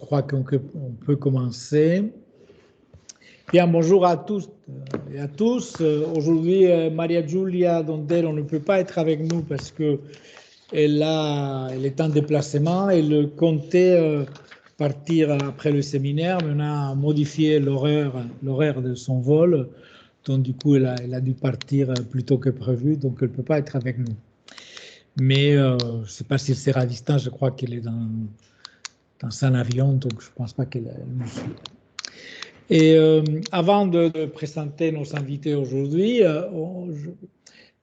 crois qu'on peut commencer. Bien, bonjour à tous et à tous. Aujourd'hui, Maria Giulia Dondero ne peut pas être avec nous parce qu'elle est en déplacement. Elle comptait partir après le séminaire, mais on a modifié l'horaire de son vol. Donc, du coup, elle a dû partir plus tôt que prévu, donc elle ne peut pas être avec nous. Mais je ne sais pas si elle sera à distance, je crois qu'elle est dans un avion, donc je ne pense pas qu'elle nous suive. Et avant de présenter nos invités aujourd'hui,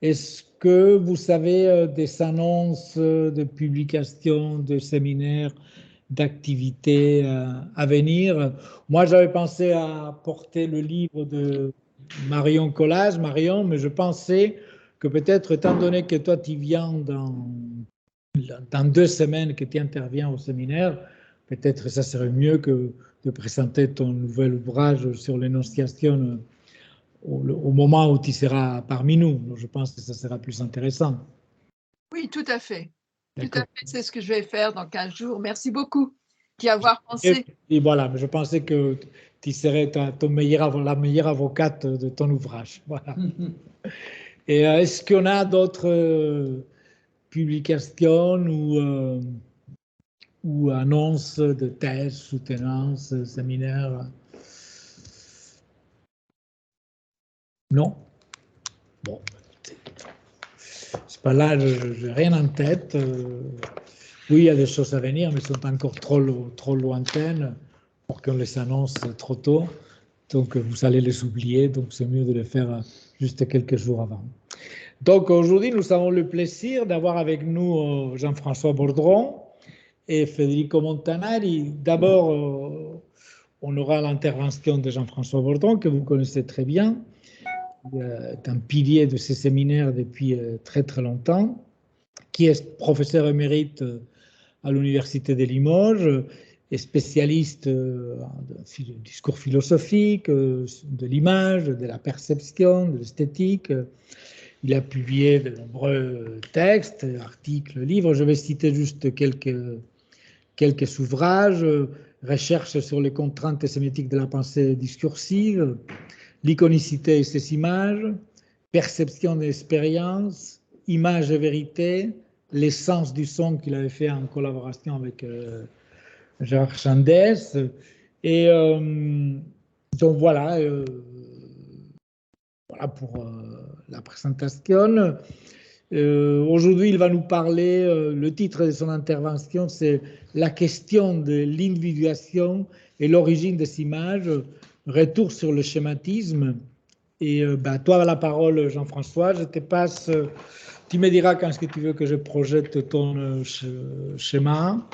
est-ce que vous savez des annonces de publications, de séminaires, d'activités à venir? Moi, j'avais pensé à porter le livre de Marion Collage, Marion, mais je pensais que peut-être, étant donné que toi, tu viens dans 2 semaines que tu interviens au séminaire, peut-être ça serait mieux que de présenter ton nouvel ouvrage sur l'énonciation au moment où tu seras parmi nous. Donc, je pense que ça sera plus intéressant. Oui, tout à fait. Tout à fait, c'est ce que je vais faire dans 15 jours. Merci beaucoup d'y avoir pensé. Et voilà, je pensais que tu serais la meilleure avocate de ton ouvrage. Voilà. Et est-ce qu'on a d'autres publications ou annonces de thèses, soutenances, séminaires? Non? Bon, c'est pas là, je n'ai rien en tête. Oui, il y a des choses à venir, mais elles sont encore trop lointaines pour qu'on les annonce trop tôt. Donc, vous allez les oublier, donc c'est mieux de les faire juste quelques jours avant. Donc, aujourd'hui, nous avons le plaisir d'avoir avec nous Jean-François Bordron et Federico Montanari. D'abord, on aura l'intervention de Jean-François Bordron, que vous connaissez très bien. Il est un pilier de ces séminaires depuis très très longtemps, qui est professeur émérite à l'Université de Limoges et spécialiste du discours philosophique, de l'image, de la perception, de l'esthétique. Il a publié de nombreux textes, articles, livres. Je vais citer juste quelques ouvrages. Recherche sur les contraintes sémiotiques de la pensée discursive, l'iconicité et ses images, perception et expérience, image et vérité, l'essence du son qu'il avait fait en collaboration avec Gérard Chandès. Et donc voilà pour la présentation. Aujourd'hui, il va nous parler, le titre de son intervention, c'est La question de l'individuation et l'origine des images, retour sur le schématisme. Et toi, la parole, Jean-François, je te passe. Tu me diras quand est-ce que tu veux que je projette ton schéma.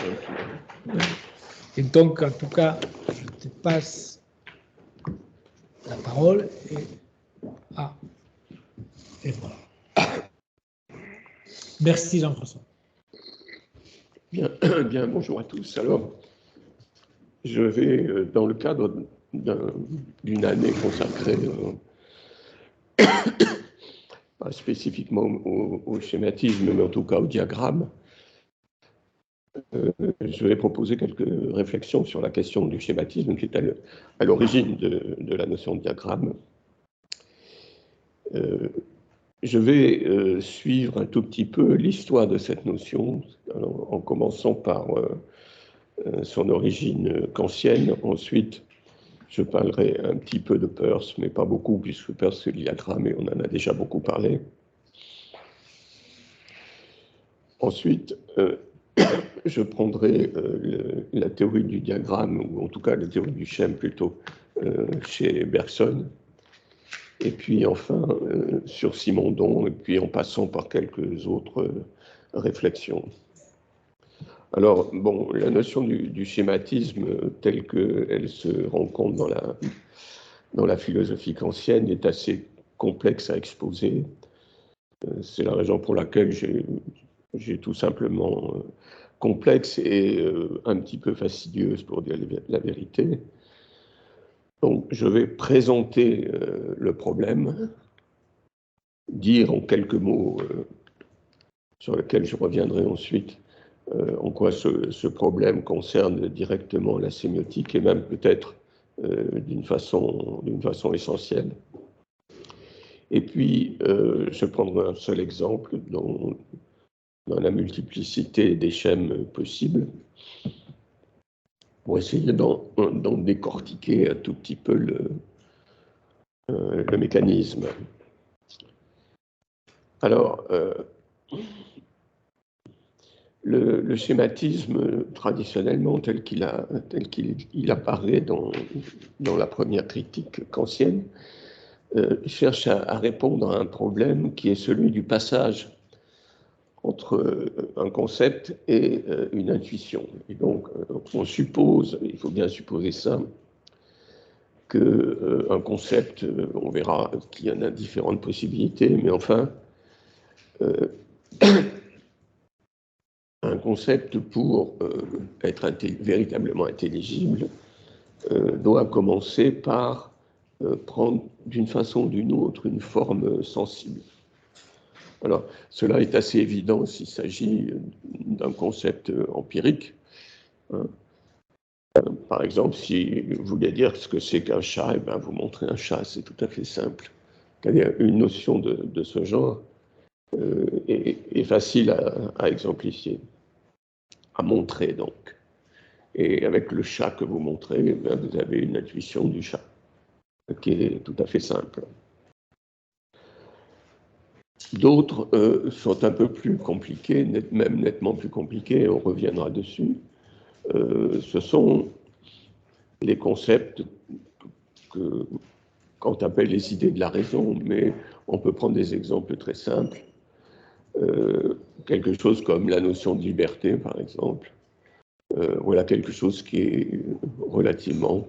Et donc, en tout cas, je te passe la parole. Et voilà. Merci, Jean-François. Bien, bonjour à tous. Alors, je vais, dans le cadre d'une année consacrée pas spécifiquement au schématisme, mais en tout cas au diagramme, je vais proposer quelques réflexions sur la question du schématisme qui est à l'origine de la notion de diagramme. Je vais suivre un tout petit peu l'histoire de cette notion, en commençant par son origine kantienne. Ensuite, je parlerai un petit peu de Peirce, mais pas beaucoup, puisque Peirce c'est le diagramme et on en a déjà beaucoup parlé. Ensuite, je prendrai la théorie du diagramme, ou en tout cas la théorie du schème plutôt, chez Bergson. Et puis enfin, sur Simondon, et puis en passant par quelques autres réflexions. Alors, bon, la notion du schématisme telle qu'elle se rencontre dans la philosophie kantienne est assez complexe à exposer. C'est la raison pour laquelle j'ai tout simplement complexe et un petit peu fastidieuse pour dire la vérité. Donc, je vais présenter le problème, dire en quelques mots sur lequel je reviendrai ensuite en quoi ce problème concerne directement la sémiotique et même peut-être d'une façon essentielle. Et puis, je prendrai un seul exemple dans la multiplicité des schèmes possibles pour essayer d'en décortiquer un tout petit peu le mécanisme. Alors, le schématisme, traditionnellement, tel qu'il apparaît dans la première critique kantienne, cherche à répondre à un problème qui est celui du passage entre un concept et une intuition. Et donc, on suppose, il faut bien supposer ça, qu'un concept, on verra qu'il y en a différentes possibilités, mais enfin, un concept, pour être véritablement intelligible, doit commencer par prendre d'une façon ou d'une autre une forme sensible. Alors, cela est assez évident s'il s'agit d'un concept empirique. Hein. Par exemple, si vous voulez dire ce que c'est qu'un chat, eh bien, vous montrez un chat, c'est tout à fait simple. Une notion de ce genre est facile à exemplifier, à montrer donc. Et avec le chat que vous montrez, eh bien, vous avez une intuition du chat, qui est tout à fait simple. D'autres sont un peu plus compliqués, même nettement plus compliqués, on reviendra dessus. Ce sont les concepts qu'on appelle les idées de la raison, mais on peut prendre des exemples très simples. Quelque chose comme la notion de liberté, par exemple. Voilà quelque chose qui est relativement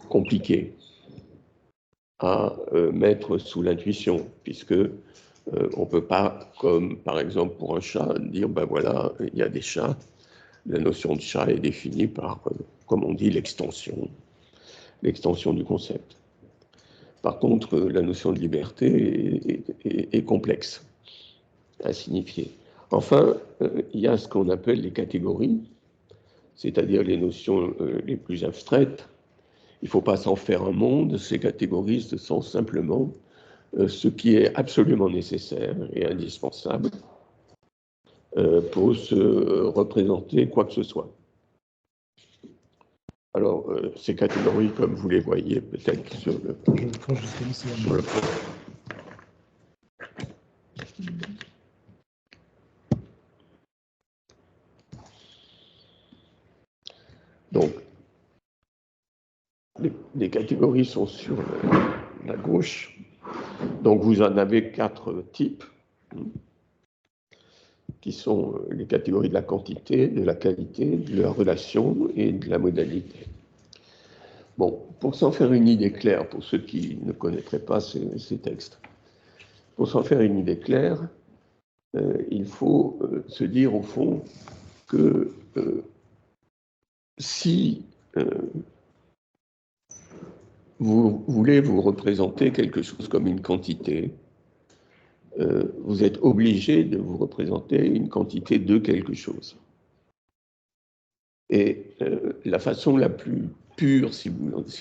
compliqué à mettre sous l'intuition, puisque on ne peut pas, comme par exemple pour un chat, dire ben voilà, il y a des chats. La notion de chat est définie par, comme on dit, l'extension du concept. Par contre, la notion de liberté est complexe à signifier. Enfin, il y a ce qu'on appelle les catégories, c'est-à-dire les notions les plus abstraites. Il ne faut pas s'en faire un monde, ces catégories, ce sont simplement ce qui est absolument nécessaire et indispensable pour se représenter quoi que ce soit. Alors, ces catégories, comme vous les voyez peut-être sur le Donc, les catégories sont sur la gauche. Donc, vous en avez 4 types, qui sont les catégories de la quantité, de la qualité, de la relation et de la modalité. Bon, pour s'en faire une idée claire, pour ceux qui ne connaîtraient pas ces textes, pour s'en faire une idée claire, il faut se dire au fond que si vous voulez vous représenter quelque chose comme une quantité, vous êtes obligé de vous représenter une quantité de quelque chose. Et la façon la plus pure, si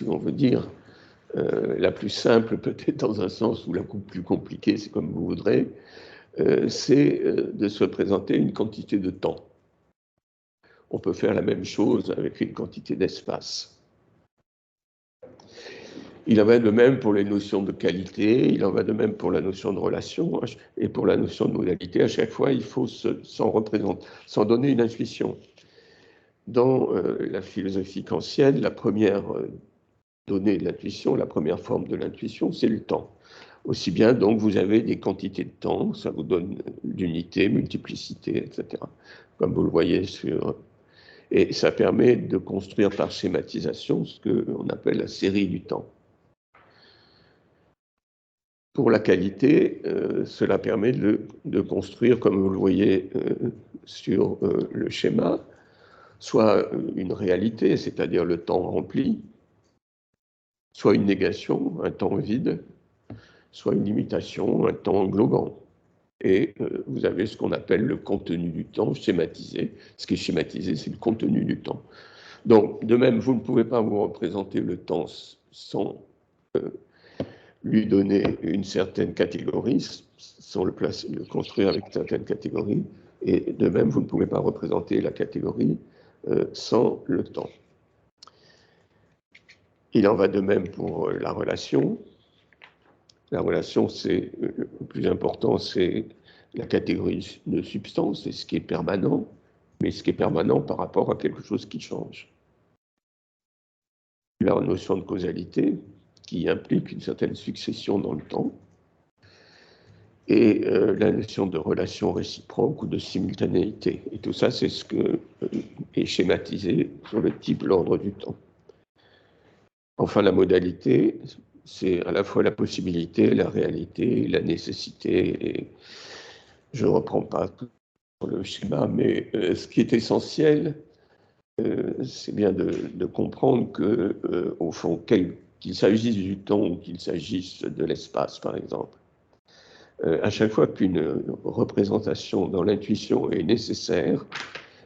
on veut dire, la plus simple peut-être dans un sens, ou la plus compliquée, c'est comme vous voudrez, c'est de se représenter une quantité de temps. On peut faire la même chose avec une quantité d'espace. Il en va de même pour les notions de qualité, il en va de même pour la notion de relation et pour la notion de modalité. À chaque fois, il faut s'en représenter, s'en donner une intuition. Dans la philosophie kantienne, la première donnée de l'intuition, la première forme de l'intuition, c'est le temps. Aussi bien, donc, vous avez des quantités de temps, ça vous donne l'unité, multiplicité, etc. Comme vous le voyez sur... Et ça permet de construire par schématisation ce qu'on appelle la série du temps. Pour la qualité, cela permet de construire, comme vous le voyez sur le schéma, soit une réalité, c'est-à-dire le temps rempli, soit une négation, un temps vide, soit une limitation, un temps englobant. Et vous avez ce qu'on appelle le contenu du temps schématisé. Ce qui est schématisé, c'est le contenu du temps. Donc, de même, vous ne pouvez pas vous représenter le temps sans lui donner une certaine catégorie, sans le construire avec certaines catégories. Et de même, vous ne pouvez pas représenter la catégorie sans le temps. Il en va de même pour la relation. La relation, c'est le plus important, c'est la catégorie de substance, c'est ce qui est permanent, mais ce qui est permanent par rapport à quelque chose qui change. La notion de causalité, qui implique une certaine succession dans le temps, et la notion de relation réciproque ou de simultanéité. Et tout ça, c'est ce que est schématisé sur le type, l'ordre du temps. Enfin, la modalité, c'est à la fois la possibilité, la réalité, la nécessité. Et je ne reprends pas tout le schéma, mais ce qui est essentiel, c'est bien de comprendre que, au fond, qu'il s'agisse du temps ou qu'il s'agisse de l'espace, par exemple, à chaque fois qu'une représentation dans l'intuition est nécessaire,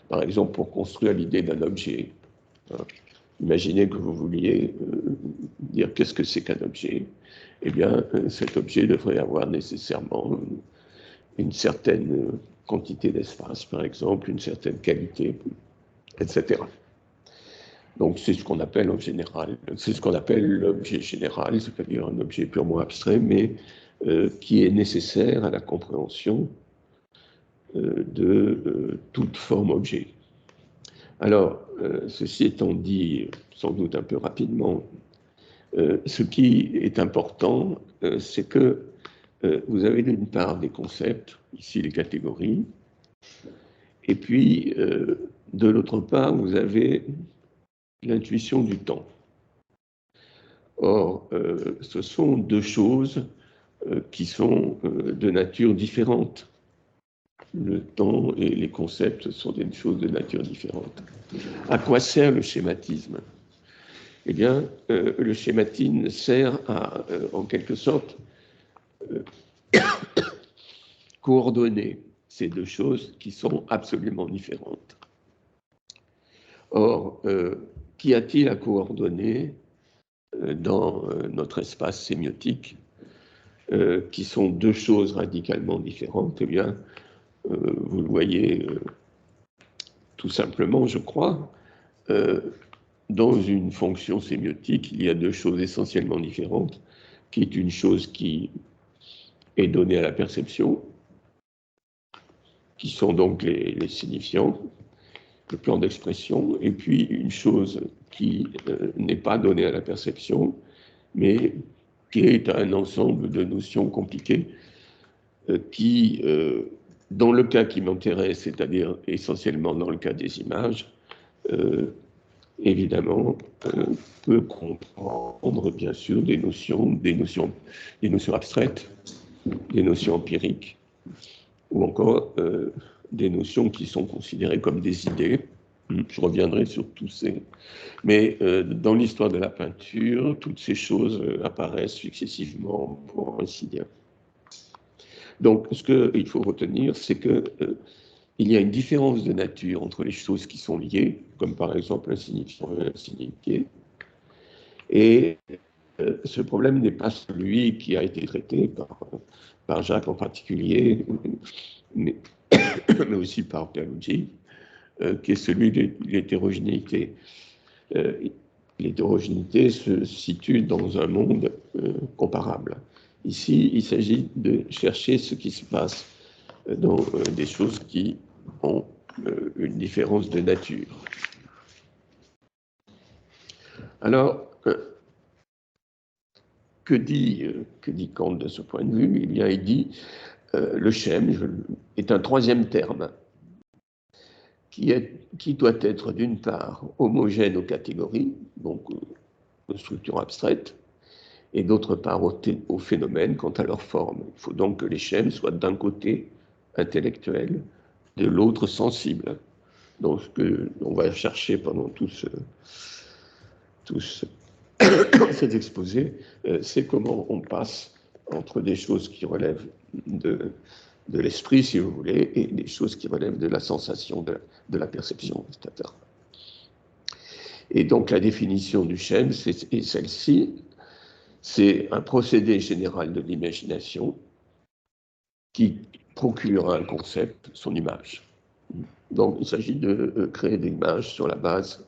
par exemple pour construire l'idée d'un objet, hein, imaginez que vous vouliez dire qu'est-ce que c'est qu'un objet, eh bien cet objet devrait avoir nécessairement une certaine quantité d'espace, par exemple, une certaine qualité, etc. Donc c'est ce qu'on appelle en général, c'est ce qu'on appelle l'objet général, c'est-à-dire un objet purement abstrait, mais qui est nécessaire à la compréhension de toute forme objet. Alors, ceci étant dit, sans doute un peu rapidement, ce qui est important, c'est que vous avez d'une part des concepts, ici les catégories, et puis de l'autre part, vous avez l'intuition du temps. Or, ce sont deux choses qui sont de nature différente. Le temps et les concepts sont des choses de nature différente. À quoi sert le schématisme? Eh bien, le schématisme sert à, en quelque sorte, coordonner ces deux choses qui sont absolument différentes. Or, qu'y a-t-il à coordonner dans notre espace sémiotique, qui sont deux choses radicalement différentes? Eh bien, vous le voyez tout simplement, je crois, dans une fonction sémiotique, il y a deux choses essentiellement différentes, qui est une chose qui est donnée à la perception, qui sont donc les signifiants, le plan d'expression, et puis une chose qui n'est pas donnée à la perception, mais qui est un ensemble de notions compliquées qui, dans le cas qui m'intéresse, c'est-à-dire essentiellement dans le cas des images, évidemment, peut comprendre bien sûr des notions abstraites, des notions empiriques, ou encore des notions qui sont considérées comme des idées. Je reviendrai sur tous ces... Mais dans l'histoire de la peinture, toutes ces choses apparaissent successivement, pour ainsi dire. Donc, ce qu'il faut retenir, c'est que il y a une différence de nature entre les choses qui sont liées, comme par exemple un signifiant et un signifié, et ce problème n'est pas celui qui a été traité par Jacques en particulier, mais aussi par Pierluigi, qui est celui de l'hétérogénéité. L'hétérogénéité se situe dans un monde comparable. Ici, il s'agit de chercher ce qui se passe dans des choses qui ont une différence de nature. Alors, que dit Kant de ce point de vue? Eh bien, il dit le schème est un troisième terme qui doit être d'une part homogène aux catégories, donc aux structures abstraites, et d'autre part aux phénomènes quant à leur forme. Il faut donc que les schèmes soient d'un côté intellectuels, de l'autre sensibles. Donc ce qu'on va chercher pendant tout cet exposé, c'est comment on passe entre des choses qui relèvent de de l'esprit, si vous voulez, et des choses qui relèvent de la sensation, de la perception, etc. Et donc la définition du schème est celle-ci, c'est un procédé général de l'imagination qui procure à un concept son image. Donc il s'agit de créer des images sur la base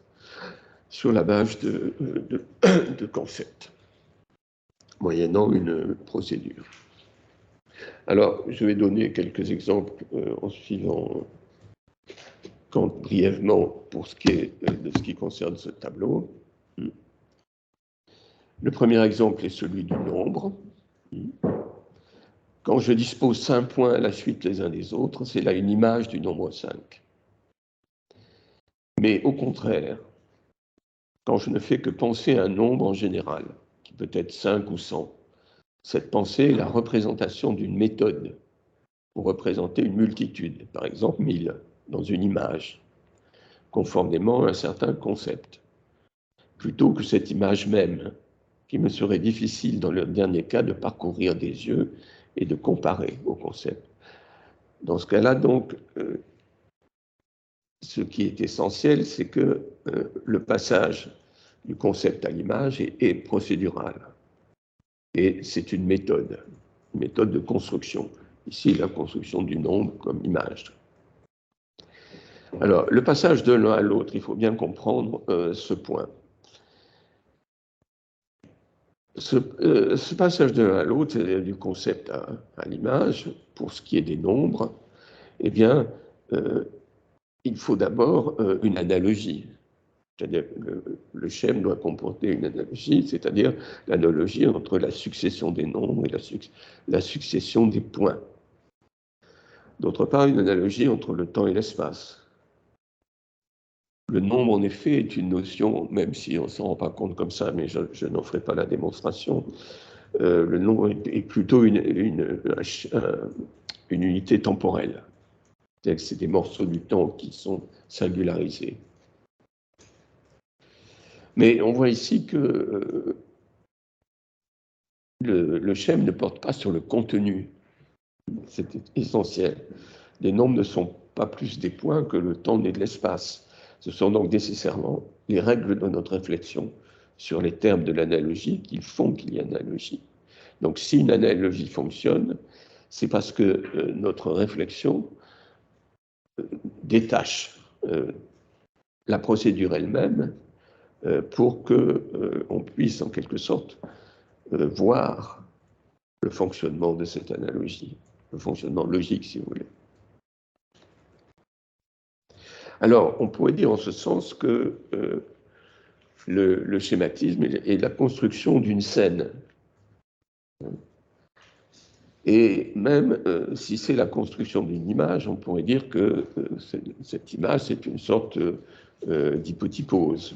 de concepts, moyennant une procédure. Alors, je vais donner quelques exemples en suivant Kant brièvement pour ce qui concerne ce tableau. Le premier exemple est celui du nombre. Quand je dispose 5 points à la suite les uns des autres, c'est là une image du nombre 5. Mais au contraire, quand je ne fais que penser à un nombre en général, qui peut être 5 ou 100, cette pensée est la représentation d'une méthode pour représenter une multitude, par exemple 1000, dans une image, conformément à un certain concept, plutôt que cette image même, qui me serait difficile dans le dernier cas de parcourir des yeux et de comparer au concept. Dans ce cas-là, donc, ce qui est essentiel, c'est que le passage du concept à l'image est procédural. Et c'est une méthode de construction. Ici, la construction du nombre comme image. Alors, le passage de l'un à l'autre, il faut bien comprendre ce point. Ce passage de l'un à l'autre, c'est-à-dire du concept à l'image, pour ce qui est des nombres, eh bien, il faut d'abord une analogie. C'est-à-dire que le schème doit comporter une analogie, c'est-à-dire l'analogie entre la succession des nombres et la succession des points. D'autre part, une analogie entre le temps et l'espace. Le nombre, en effet, est une notion, même si on ne s'en rend pas compte comme ça, mais je n'en ferai pas la démonstration. Le nombre est plutôt une unité temporelle. C'est-à-dire que c'est des morceaux du temps qui sont singularisés. Mais on voit ici que le schème ne porte pas sur le contenu. C'est essentiel. Les nombres ne sont pas plus des points que le temps n'est de l'espace. Ce sont donc nécessairement les règles de notre réflexion sur les termes de l'analogie qui font qu'il y a analogie. Donc si une analogie fonctionne, c'est parce que notre réflexion détache la procédure elle-même pour qu'on puisse en quelque sorte voir le fonctionnement de cette analogie, le fonctionnement logique si vous voulez. Alors, on pourrait dire en ce sens que le schématisme est la construction d'une scène. Et même si c'est la construction d'une image, on pourrait dire que cette image, c'est une sorte d'hypotypose.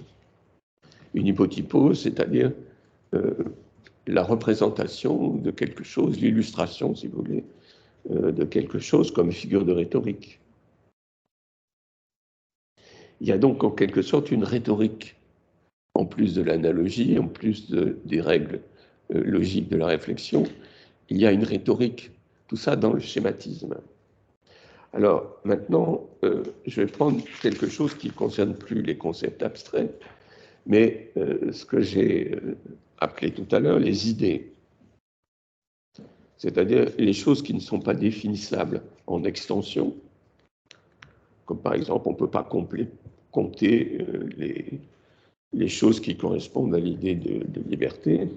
Une hypotypose, c'est-à-dire la représentation de quelque chose, l'illustration, si vous voulez, de quelque chose comme figure de rhétorique. Il y a donc en quelque sorte une rhétorique, en plus de l'analogie, en plus des règles logiques de la réflexion, il y a une rhétorique, tout ça dans le schématisme. Alors maintenant, je vais prendre quelque chose qui ne concerne plus les concepts abstraits, mais ce que j'ai appelé tout à l'heure les idées, c'est-à-dire les choses qui ne sont pas définissables en extension, comme par exemple, on ne peut pas compter les choses qui correspondent à l'idée de liberté,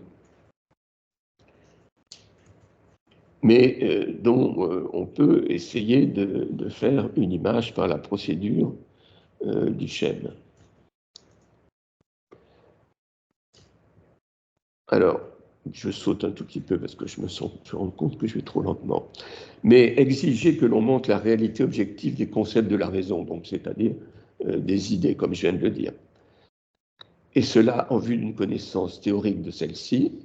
mais dont on peut essayer de faire une image par la procédure du schème. Alors, je saute un tout petit peu parce que je me rends compte que je vais trop lentement. Mais exiger que l'on montre la réalité objective des concepts de la raison, donc c'est-à-dire des idées, comme je viens de le dire. Et cela en vue d'une connaissance théorique de celle-ci,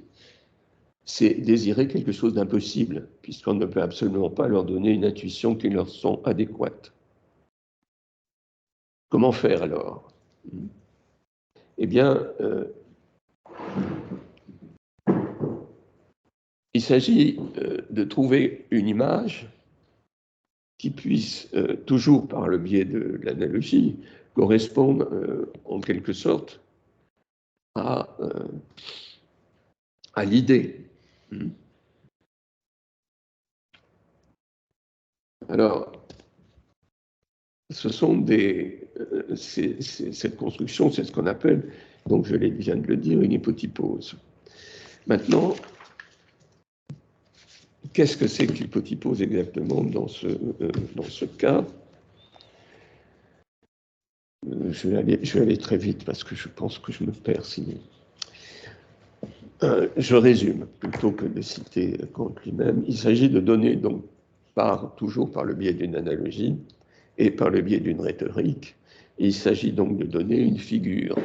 c'est désirer quelque chose d'impossible, puisqu'on ne peut absolument pas leur donner une intuition qui leur sont adéquates. Comment faire alors? Eh bien, il s'agit de trouver une image qui puissent, toujours par le biais de l'analogie, correspondre en quelque sorte à l'idée. Alors, ce sont cette construction, c'est ce qu'on appelle, donc je viens de le dire, une hypotypose. Maintenant, qu'est-ce que c'est que l'hypotypose exactement dans ce cas? Je vais aller très vite parce que je pense que je me perds sinon. Je résume plutôt que de citer Kant lui-même. Il s'agit de donner, donc, toujours par le biais d'une analogie et par le biais d'une rhétorique, il s'agit donc de donner une figure.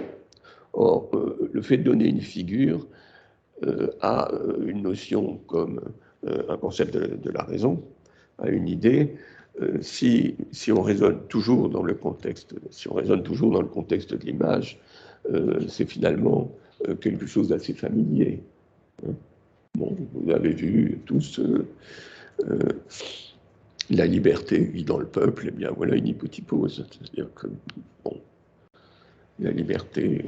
Or, le fait de donner une figure a une notion comme un concept de la raison, a une idée. Si on raisonne toujours dans le contexte, de l'image, c'est finalement quelque chose d'assez familier. Bon, vous avez vu tous la liberté vit dans le peuple, eh bien voilà une hypotypose. C'est-à-dire que, bon, la liberté,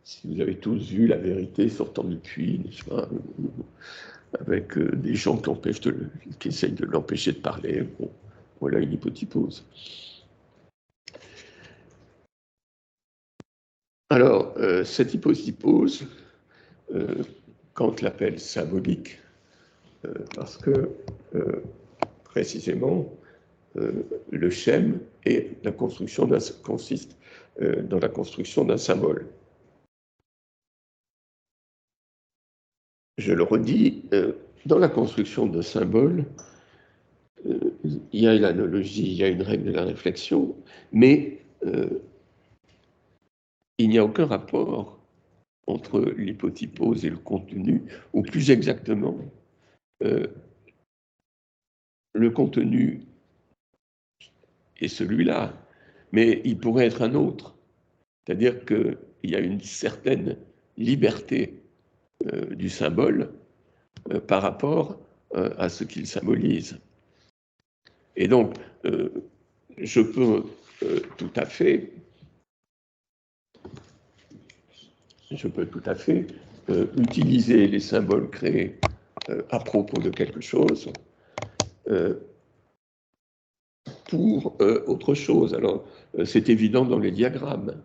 si vous avez tous vu la vérité sortant du puits, n'est-ce pas, avec des gens qui essayent de l'empêcher de parler, bon, voilà une hypotypose. Alors, cette hypotypose, Kant l'appelle symbolique, parce que, précisément, le schème consiste dans la construction d'un symbole. Je le redis, dans la construction de symboles, il y a l'analogie, il y a une règle de la réflexion, mais il n'y a aucun rapport entre l'hypotypose et le contenu, ou plus exactement, le contenu est celui-là, mais il pourrait être un autre. C'est-à-dire qu'il y a une certaine liberté du symbole par rapport à ce qu'il symbolise. Et donc, je peux tout à fait utiliser les symboles créés à propos de quelque chose pour autre chose. Alors, c'est évident dans les diagrammes.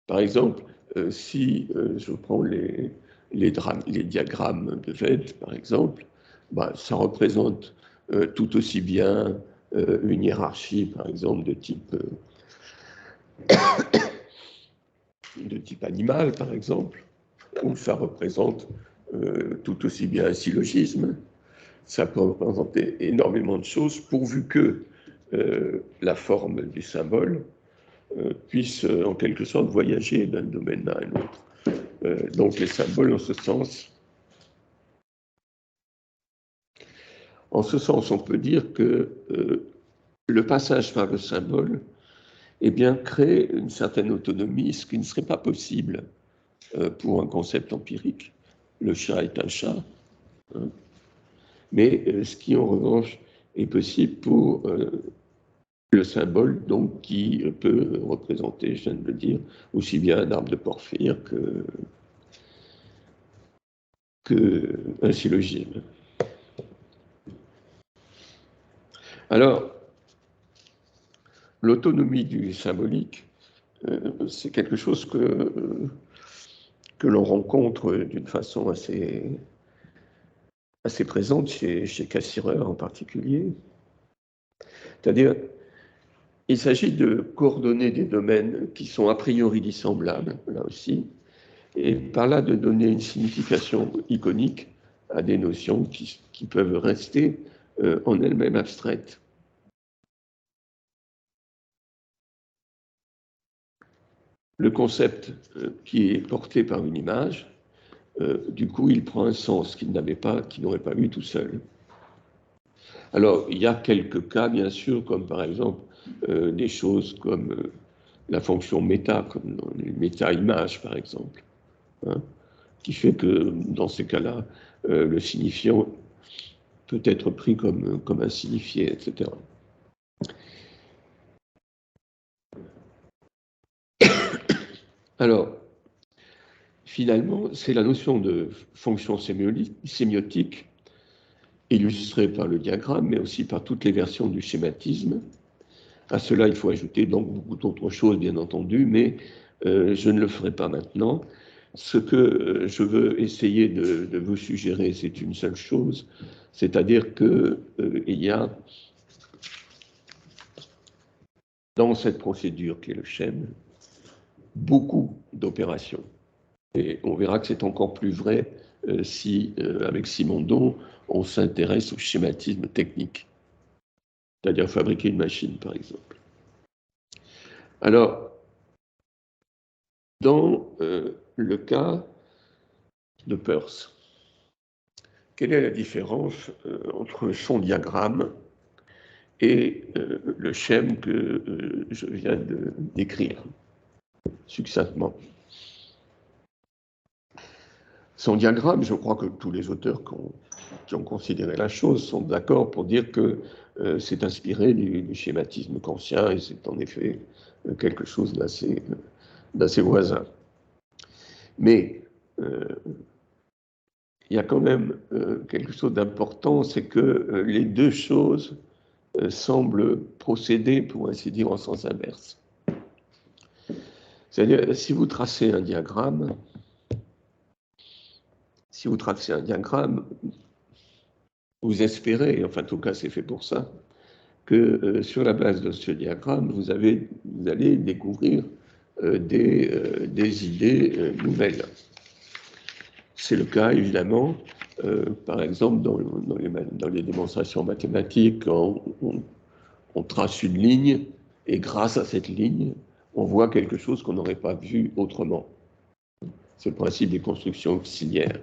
Par exemple, si je prends les diagrammes de Venn, par exemple, bah, ça représente tout aussi bien une hiérarchie, par exemple, de type animal, par exemple, ou ça représente tout aussi bien un syllogisme. Ça peut représenter énormément de choses, pourvu que la forme du symbole puisse en quelque sorte voyager d'un domaine à un autre. Donc les symboles, en ce sens, on peut dire que le passage par le symbole crée une certaine autonomie, ce qui ne serait pas possible pour un concept empirique. Le chat est un chat, hein, mais ce qui en revanche est possible pour le symbole, donc, qui peut représenter, je viens de le dire, aussi bien un arbre de Porphyre qu'un syllogisme. Alors, l'autonomie du symbolique, c'est quelque chose que l'on rencontre d'une façon assez présente chez Cassirer en particulier. C'est-à-dire, il s'agit de coordonner des domaines qui sont a priori dissemblables, là aussi, et par là de donner une signification iconique à des notions qui peuvent rester en elles-mêmes abstraites. Le concept qui est porté par une image, du coup, il prend un sens qu'il n'aurait pas eu tout seul. Alors, il y a quelques cas, bien sûr, comme par exemple des choses comme la fonction méta, comme dans les méta-images, par exemple, hein, qui fait que, dans ces cas-là, le signifiant peut être pris comme insignifié, etc. Alors, finalement, c'est la notion de fonction sémiotique, illustrée par le diagramme, mais aussi par toutes les versions du schématisme. À cela, il faut ajouter donc beaucoup d'autres choses, bien entendu, mais je ne le ferai pas maintenant. Ce que je veux essayer de vous suggérer, c'est une seule chose, c'est-à-dire qu'il y a dans cette procédure qui est le schème beaucoup d'opérations. Et on verra que c'est encore plus vrai si, avec Simondon, on s'intéresse au schématisme technique, c'est-à-dire fabriquer une machine, par exemple. Alors, dans le cas de Peirce, quelle est la différence entre son diagramme et le schème que je viens de décrire succinctement? Son diagramme, je crois que tous les auteurs qui ont considéré la chose sont d'accord pour dire que c'est inspiré du schématisme kantien et c'est en effet quelque chose d'assez voisin. Mais il y a quand même quelque chose d'important, c'est que les deux choses semblent procéder, pour ainsi dire, en sens inverse. C'est-à-dire, si vous tracez un diagramme, vous espérez, enfin en tout cas c'est fait pour ça, que sur la base de ce diagramme, vous allez découvrir des idées nouvelles. C'est le cas évidemment, par exemple dans les démonstrations mathématiques, on trace une ligne et grâce à cette ligne, on voit quelque chose qu'on n'aurait pas vu autrement. C'est le principe des constructions auxiliaires.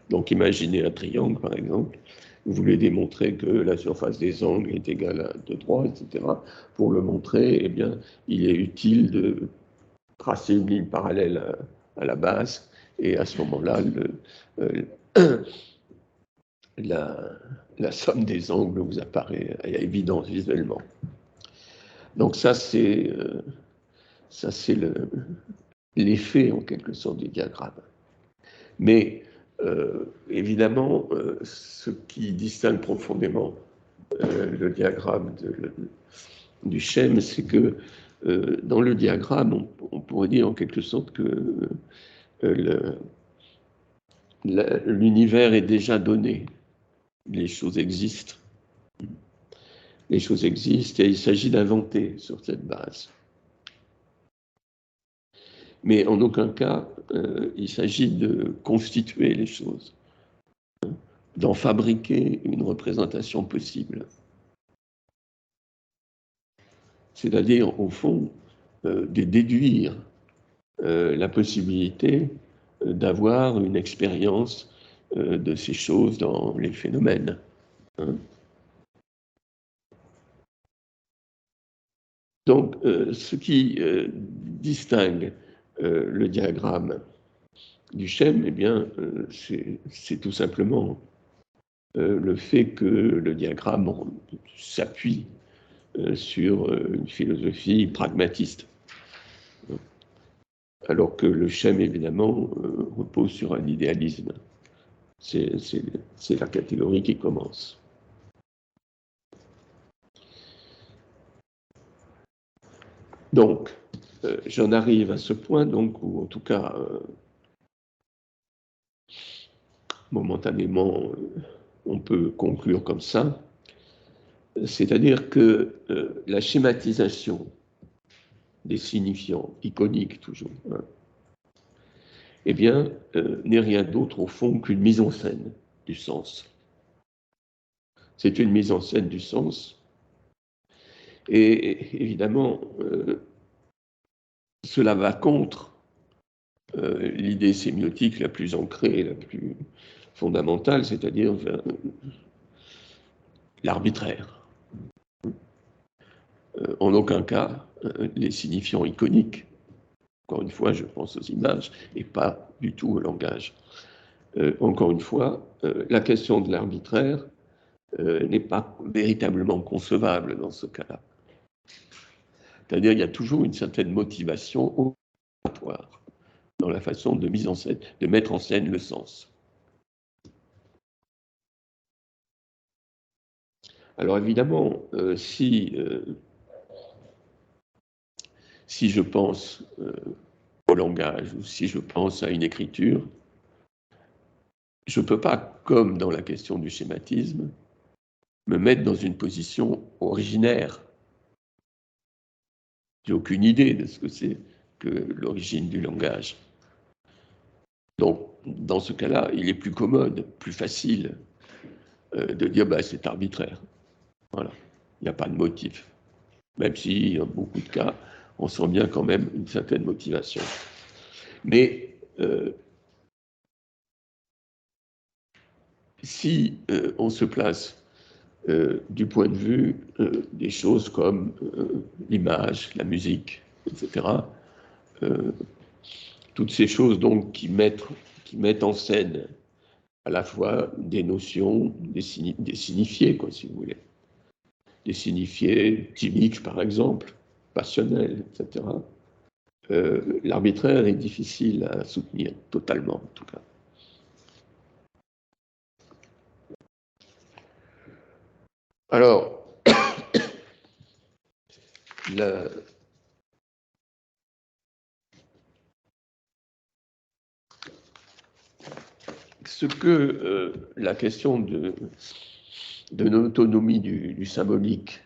Donc imaginez un triangle par exemple, vous voulez démontrer que la surface des angles est égale à 2 droits, etc. Pour le montrer, eh bien, il est utile de tracer une ligne parallèle à la base, et à ce moment-là, la somme des angles vous apparaît à évidence visuellement. Donc ça, c'est l'effet, en quelque sorte, du diagramme. Mais évidemment, ce qui distingue profondément le diagramme du schème, c'est que dans le diagramme, on pourrait dire en quelque sorte que l'univers est déjà donné. Les choses existent. Les choses existent et il s'agit d'inventer sur cette base. Mais en aucun cas, il s'agit de constituer les choses, d'en fabriquer une représentation possible. C'est-à-dire, au fond, de déduire la possibilité d'avoir une expérience de ces choses dans les phénomènes. Donc, ce qui distingue le diagramme du schème, eh bien, c'est tout simplement le fait que le diagramme s'appuie sur une philosophie pragmatiste, alors que le schème, évidemment, repose sur un idéalisme. C'est la catégorie qui commence. Donc, j'en arrive à ce point, donc, où en tout cas, momentanément, on peut conclure comme ça, c'est-à-dire que la schématisation des signifiants, iconiques toujours, eh bien, n'est rien d'autre au fond qu'une mise en scène du sens. C'est une mise en scène du sens, et évidemment, cela va contre l'idée sémiotique la plus ancrée, la plus fondamentale, c'est-à-dire l'arbitraire. En aucun cas, les signifiants iconiques, encore une fois, je pense aux images, et pas du tout au langage. Encore une fois, la question de l'arbitraire n'est pas véritablement concevable dans ce cas-là. C'est-à-dire qu'il y a toujours une certaine motivation opératoire dans la façon de mettre en scène le sens. Alors évidemment, si je pense au langage ou si je pense à une écriture, je ne peux pas, comme dans la question du schématisme, me mettre dans une position originaire. J'ai aucune idée de ce que c'est que l'origine du langage. Donc, dans ce cas-là, il est plus commode, plus facile de dire bah, c'est arbitraire. Voilà, il n'y a pas de motif. Même si, dans beaucoup de cas, on sent bien quand même une certaine motivation. Mais si on se place du point de vue des choses comme l'image, la musique, etc., toutes ces choses donc qui mettent en scène à la fois des notions, des signifiés, quoi, si vous voulez. Des signifiés chimiques, par exemple, passionnels, etc. L'arbitraire est difficile à soutenir, totalement, en tout cas. Alors, ce que la question de l'autonomie du symbolique,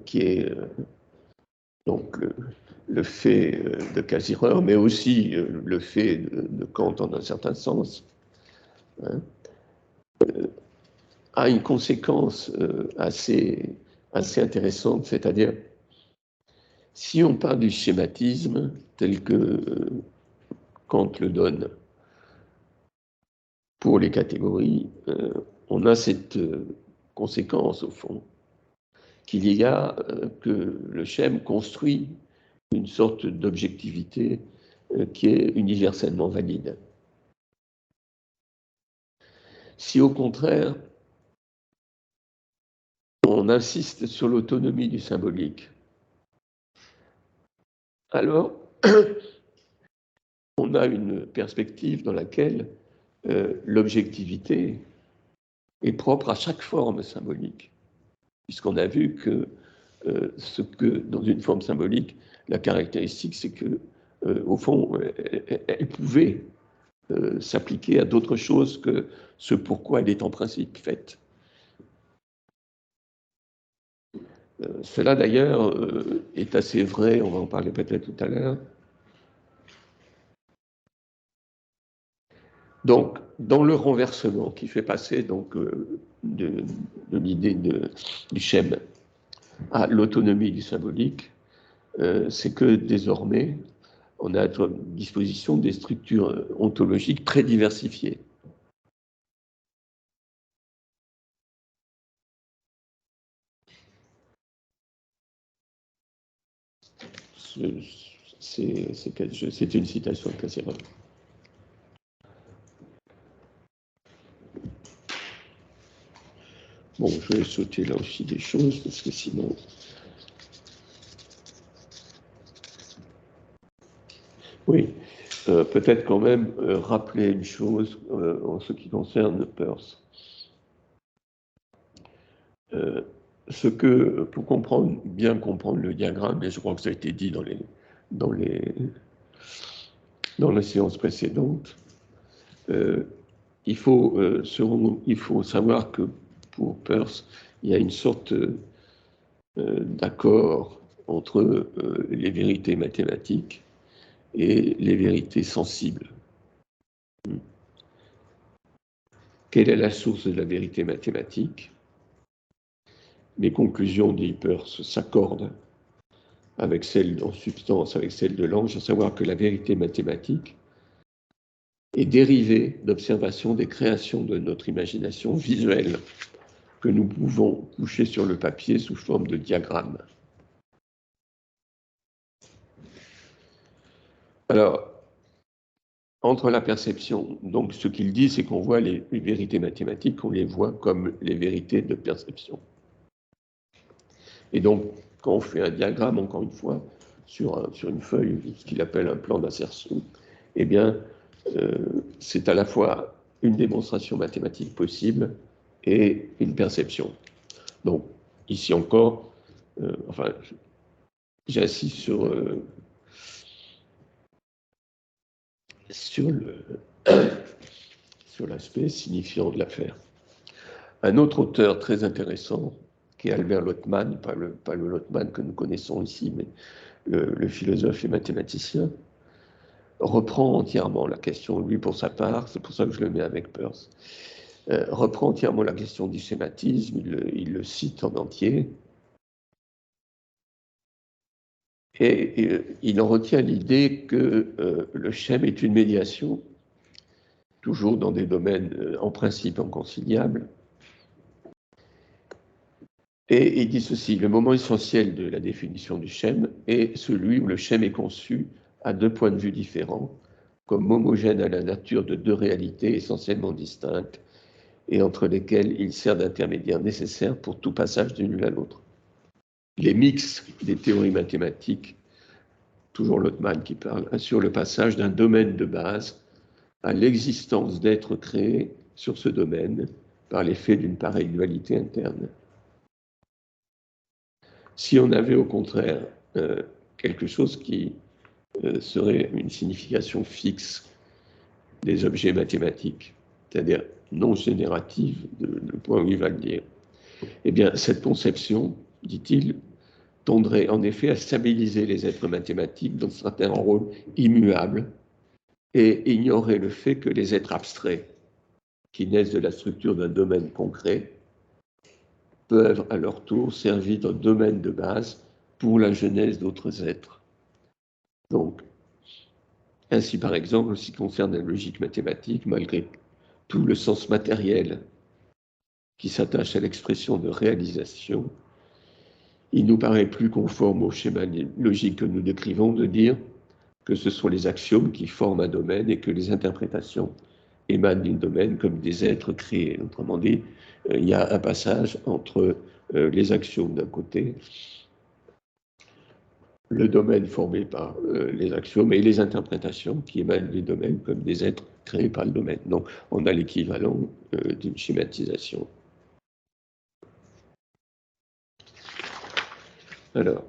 qui est donc le fait de Cassirer, mais aussi le fait de Kant en un certain sens, hein, a une conséquence assez intéressante, c'est-à-dire si on parle du schématisme tel que Kant le donne pour les catégories, on a cette conséquence au fond, qu'il y a que le schème construit une sorte d'objectivité qui est universellement valide. Si au contraire, on insiste sur l'autonomie du symbolique, alors on a une perspective dans laquelle l'objectivité est propre à chaque forme symbolique, puisqu'on a vu que dans une forme symbolique, la caractéristique, c'est que, au fond, elle pouvait s'appliquer à d'autres choses que ce pourquoi elle est en principe faite. Cela, d'ailleurs, est assez vrai, on va en parler peut-être tout à l'heure. Donc, dans le renversement qui fait passer donc, de l'idée du schème à l'autonomie du symbolique, c'est que désormais, on a à disposition des structures ontologiques très diversifiées. C'est une citation de Cassirer. Bon, je vais sauter là aussi des choses, parce que sinon... Oui, peut-être quand même rappeler une chose en ce qui concerne Peirce. Pour bien comprendre le diagramme, et je crois que ça a été dit dans les séances précédentes, il faut savoir que pour Peirce, il y a une sorte d'accord entre les vérités mathématiques et les vérités sensibles. Quelle est la source de la vérité mathématique? Mes conclusions, dit Peirce, s'accordent avec celles en substance, avec celles de Lange, à savoir que la vérité mathématique est dérivée d'observation des créations de notre imagination visuelle que nous pouvons coucher sur le papier sous forme de diagramme. Alors, entre la perception. Donc, ce qu'il dit, c'est qu'on voit les vérités mathématiques, on les voit comme les vérités de perception. Et donc, quand on fait un diagramme, encore une fois, sur une feuille, ce qu'il appelle un plan d'insertion, eh bien, c'est à la fois une démonstration mathématique possible et une perception. Donc, ici encore, enfin, j'insiste sur l'aspect signifiant de l'affaire. Un autre auteur très intéressant, qui est Albert Lottmann, pas le Lottmann que nous connaissons ici, mais le philosophe et mathématicien, reprend entièrement la question, lui pour sa part, c'est pour ça que je le mets avec Peirce, reprend entièrement la question du schématisme, il le cite en entier, et il en retient l'idée que le schème est une médiation, toujours dans des domaines en principe inconciliables. Et il dit ceci, le moment essentiel de la définition du schème est celui où le schème est conçu à deux points de vue différents, comme homogène à la nature de deux réalités essentiellement distinctes, et entre lesquelles il sert d'intermédiaire nécessaire pour tout passage d'une l'une à l'autre. Les mix des théories mathématiques, toujours Lottmann qui parle, assurent le passage d'un domaine de base à l'existence d'êtres créés sur ce domaine par l'effet d'une pareille dualité interne. Si on avait au contraire quelque chose qui serait une signification fixe des objets mathématiques, c'est-à-dire non générative, le point où il va le dire, eh bien, cette conception, dit-il, tendrait en effet à stabiliser les êtres mathématiques dans certains rôles immuables et ignorer le fait que les êtres abstraits, qui naissent de la structure d'un domaine concret, peuvent à leur tour servir d'un domaine de base pour la genèse d'autres êtres. Donc, ainsi par exemple, en ce qui concerne la logique mathématique, malgré tout le sens matériel qui s'attache à l'expression de réalisation, il nous paraît plus conforme au schéma logique que nous décrivons de dire que ce sont les axiomes qui forment un domaine et que les interprétations émanent d'un domaine comme des êtres créés. Autrement dit, il y a un passage entre les axiomes d'un côté, le domaine formé par les axiomes et les interprétations qui émanent du domaine comme des êtres créés par le domaine. Donc, on a l'équivalent d'une schématisation. Alors,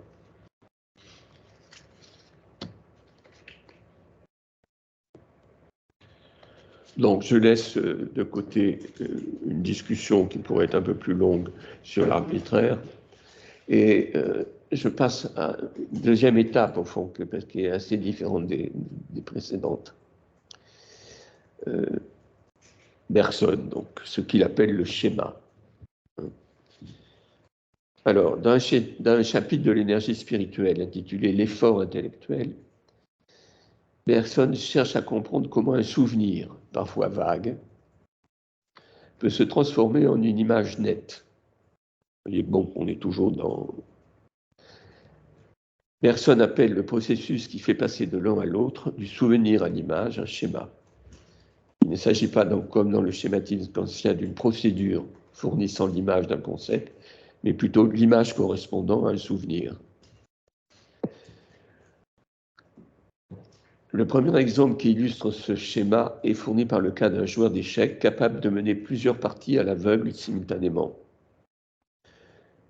donc je laisse de côté une discussion qui pourrait être un peu plus longue sur l'arbitraire et je passe à une deuxième étape, au fond, parce qu'elle est assez différente des précédentes. Bergson, donc, ce qu'il appelle le schéma. Alors, dans un chapitre de l'énergie spirituelle intitulé « L'effort intellectuel », Bergson cherche à comprendre comment un souvenir, parfois vague, peut se transformer en une image nette. Vous voyez, bon, on est toujours dans... Bergson appelle le processus qui fait passer de l'un à l'autre, du souvenir à l'image, un schéma. Il ne s'agit pas, donc, comme dans le schématisme kantien, d'une procédure fournissant l'image d'un concept, mais plutôt l'image correspondant à un souvenir. Le premier exemple qui illustre ce schéma est fourni par le cas d'un joueur d'échecs capable de mener plusieurs parties à l'aveugle simultanément.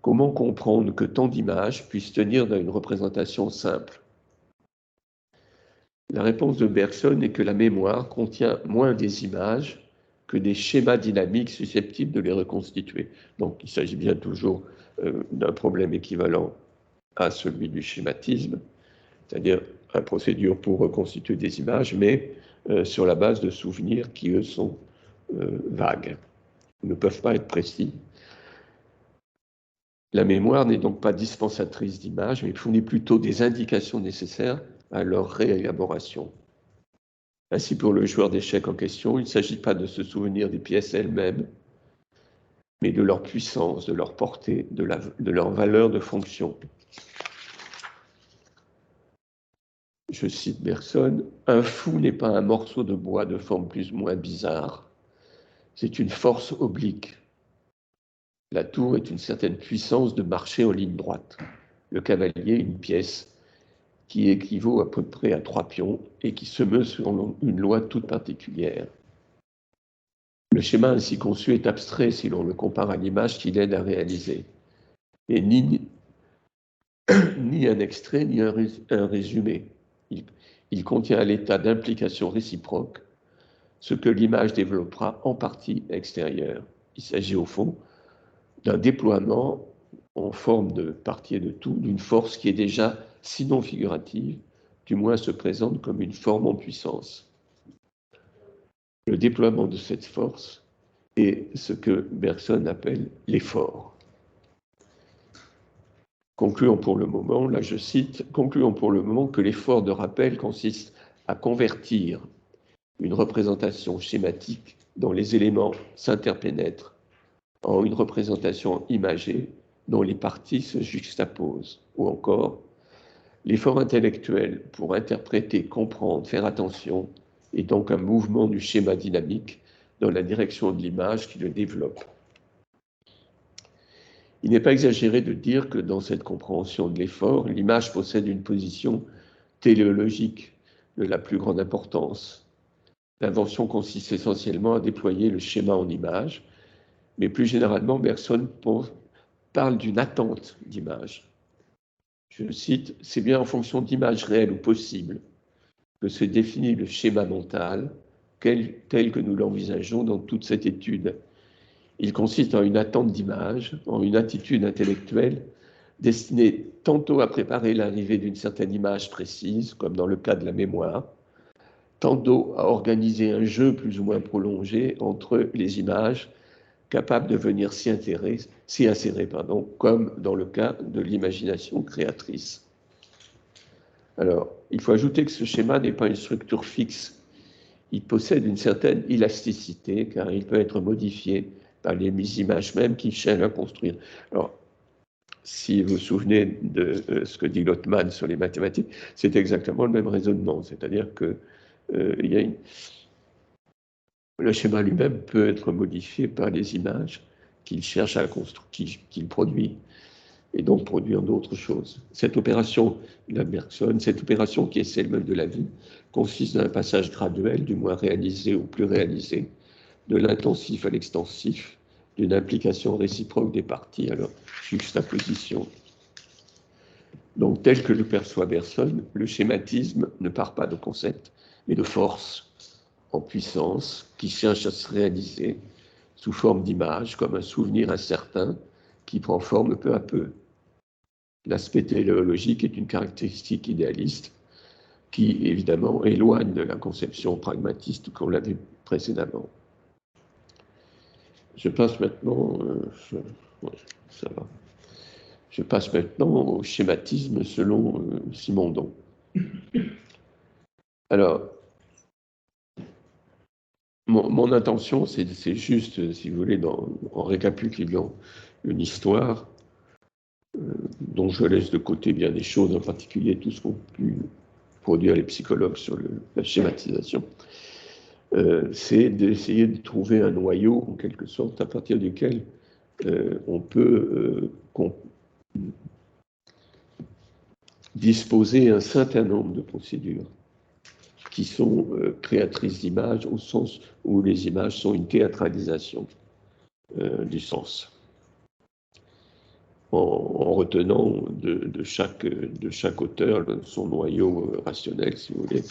Comment comprendre que tant d'images puissent tenir dans une représentation simple? La réponse de Bergson est que la mémoire contient moins des images que des schémas dynamiques susceptibles de les reconstituer. Donc il s'agit bien toujours d'un problème équivalent à celui du schématisme, c'est-à-dire une procédure pour reconstituer des images, mais sur la base de souvenirs qui, eux, sont vagues, ne peuvent pas être précis. La mémoire n'est donc pas dispensatrice d'images, mais fournit plutôt des indications nécessaires à leur réélaboration. Ainsi, pour le joueur d'échecs en question, il ne s'agit pas de se souvenir des pièces elles-mêmes, mais de leur puissance, de leur portée, de leur valeur de fonction. je cite Bergson, « Un fou n'est pas un morceau de bois de forme plus ou moins bizarre, c'est une force oblique. La tour est une certaine puissance de marcher en ligne droite. Le cavalier, une pièce qui équivaut à peu près à 3 pions et qui se meut selon une loi toute particulière. Le schéma ainsi conçu est abstrait si l'on le compare à l'image qu'il aide à réaliser. Et ni un extrait, ni un résumé. Il contient à l'état d'implication réciproque ce que l'image développera en partie extérieure. Il s'agit au fond d'un déploiement en forme de partie et de tout, d'une force qui est déjà, sinon figurative, du moins se présente comme une forme en puissance. Le déploiement de cette force est ce que Bergson appelle l'effort. Concluons pour le moment, là je cite, « Concluons pour le moment que l'effort de rappel consiste à convertir une représentation schématique dont les éléments s'interpénètrent en une représentation imagée dont les parties se juxtaposent, ou encore l'effort intellectuel pour interpréter, comprendre, faire attention est donc un mouvement du schéma dynamique dans la direction de l'image qui le développe. Il n'est pas exagéré de dire que dans cette compréhension de l'effort, l'image possède une position téléologique de la plus grande importance. L'invention consiste essentiellement à déployer le schéma en image, mais plus généralement, Bergson parle d'une attente d'image. Je cite, « C'est bien en fonction d'images réelles ou possibles que se définit le schéma mental tel que nous l'envisageons dans toute cette étude. Il consiste en une attente d'image, en une attitude intellectuelle destinée tantôt à préparer l'arrivée d'une certaine image précise, comme dans le cas de la mémoire, tantôt à organiser un jeu plus ou moins prolongé entre les images capables de venir s'y insérer, comme dans le cas de l'imagination créatrice. » Alors, il faut ajouter que ce schéma n'est pas une structure fixe. Il possède une certaine élasticité, car il peut être modifié par les images mêmes qu'il cherche à construire. Alors, si vous vous souvenez de ce que dit Lotman sur les mathématiques, c'est exactement le même raisonnement, c'est-à-dire que le schéma lui-même peut être modifié par les images qu'il cherche à construire, qu'il produit, et donc produire d'autres choses. Cette opération, la Bergson, cette opération qui est celle même de la vie, consiste dans un passage graduel, du moins réalisé ou plus réalisé, de l'intensif à l'extensif, d'une implication réciproque des parties à leur juxtaposition. Donc, tel que le perçoit Bergson, le schématisme ne part pas de concept, mais de force en puissance qui cherche à se réaliser sous forme d'image, comme un souvenir incertain qui prend forme peu à peu. L'aspect téléologique est une caractéristique idéaliste qui, évidemment, éloigne de la conception pragmatiste qu'on l'a vu précédemment. Je passe maintenant, Je passe maintenant au schématisme selon Simondon. Alors, mon intention, c'est juste, si vous voulez, en récapitulant une histoire, dont je laisse de côté bien des choses, en particulier tout ce qu'ont pu produire les psychologues sur la schématisation, c'est d'essayer de trouver un noyau, en quelque sorte, à partir duquel on peut disposer un certain nombre de procédures qui sont créatrices d'images, au sens où les images sont une théâtralisation du sens. En retenant de chaque auteur son noyau rationnel, si vous voulez,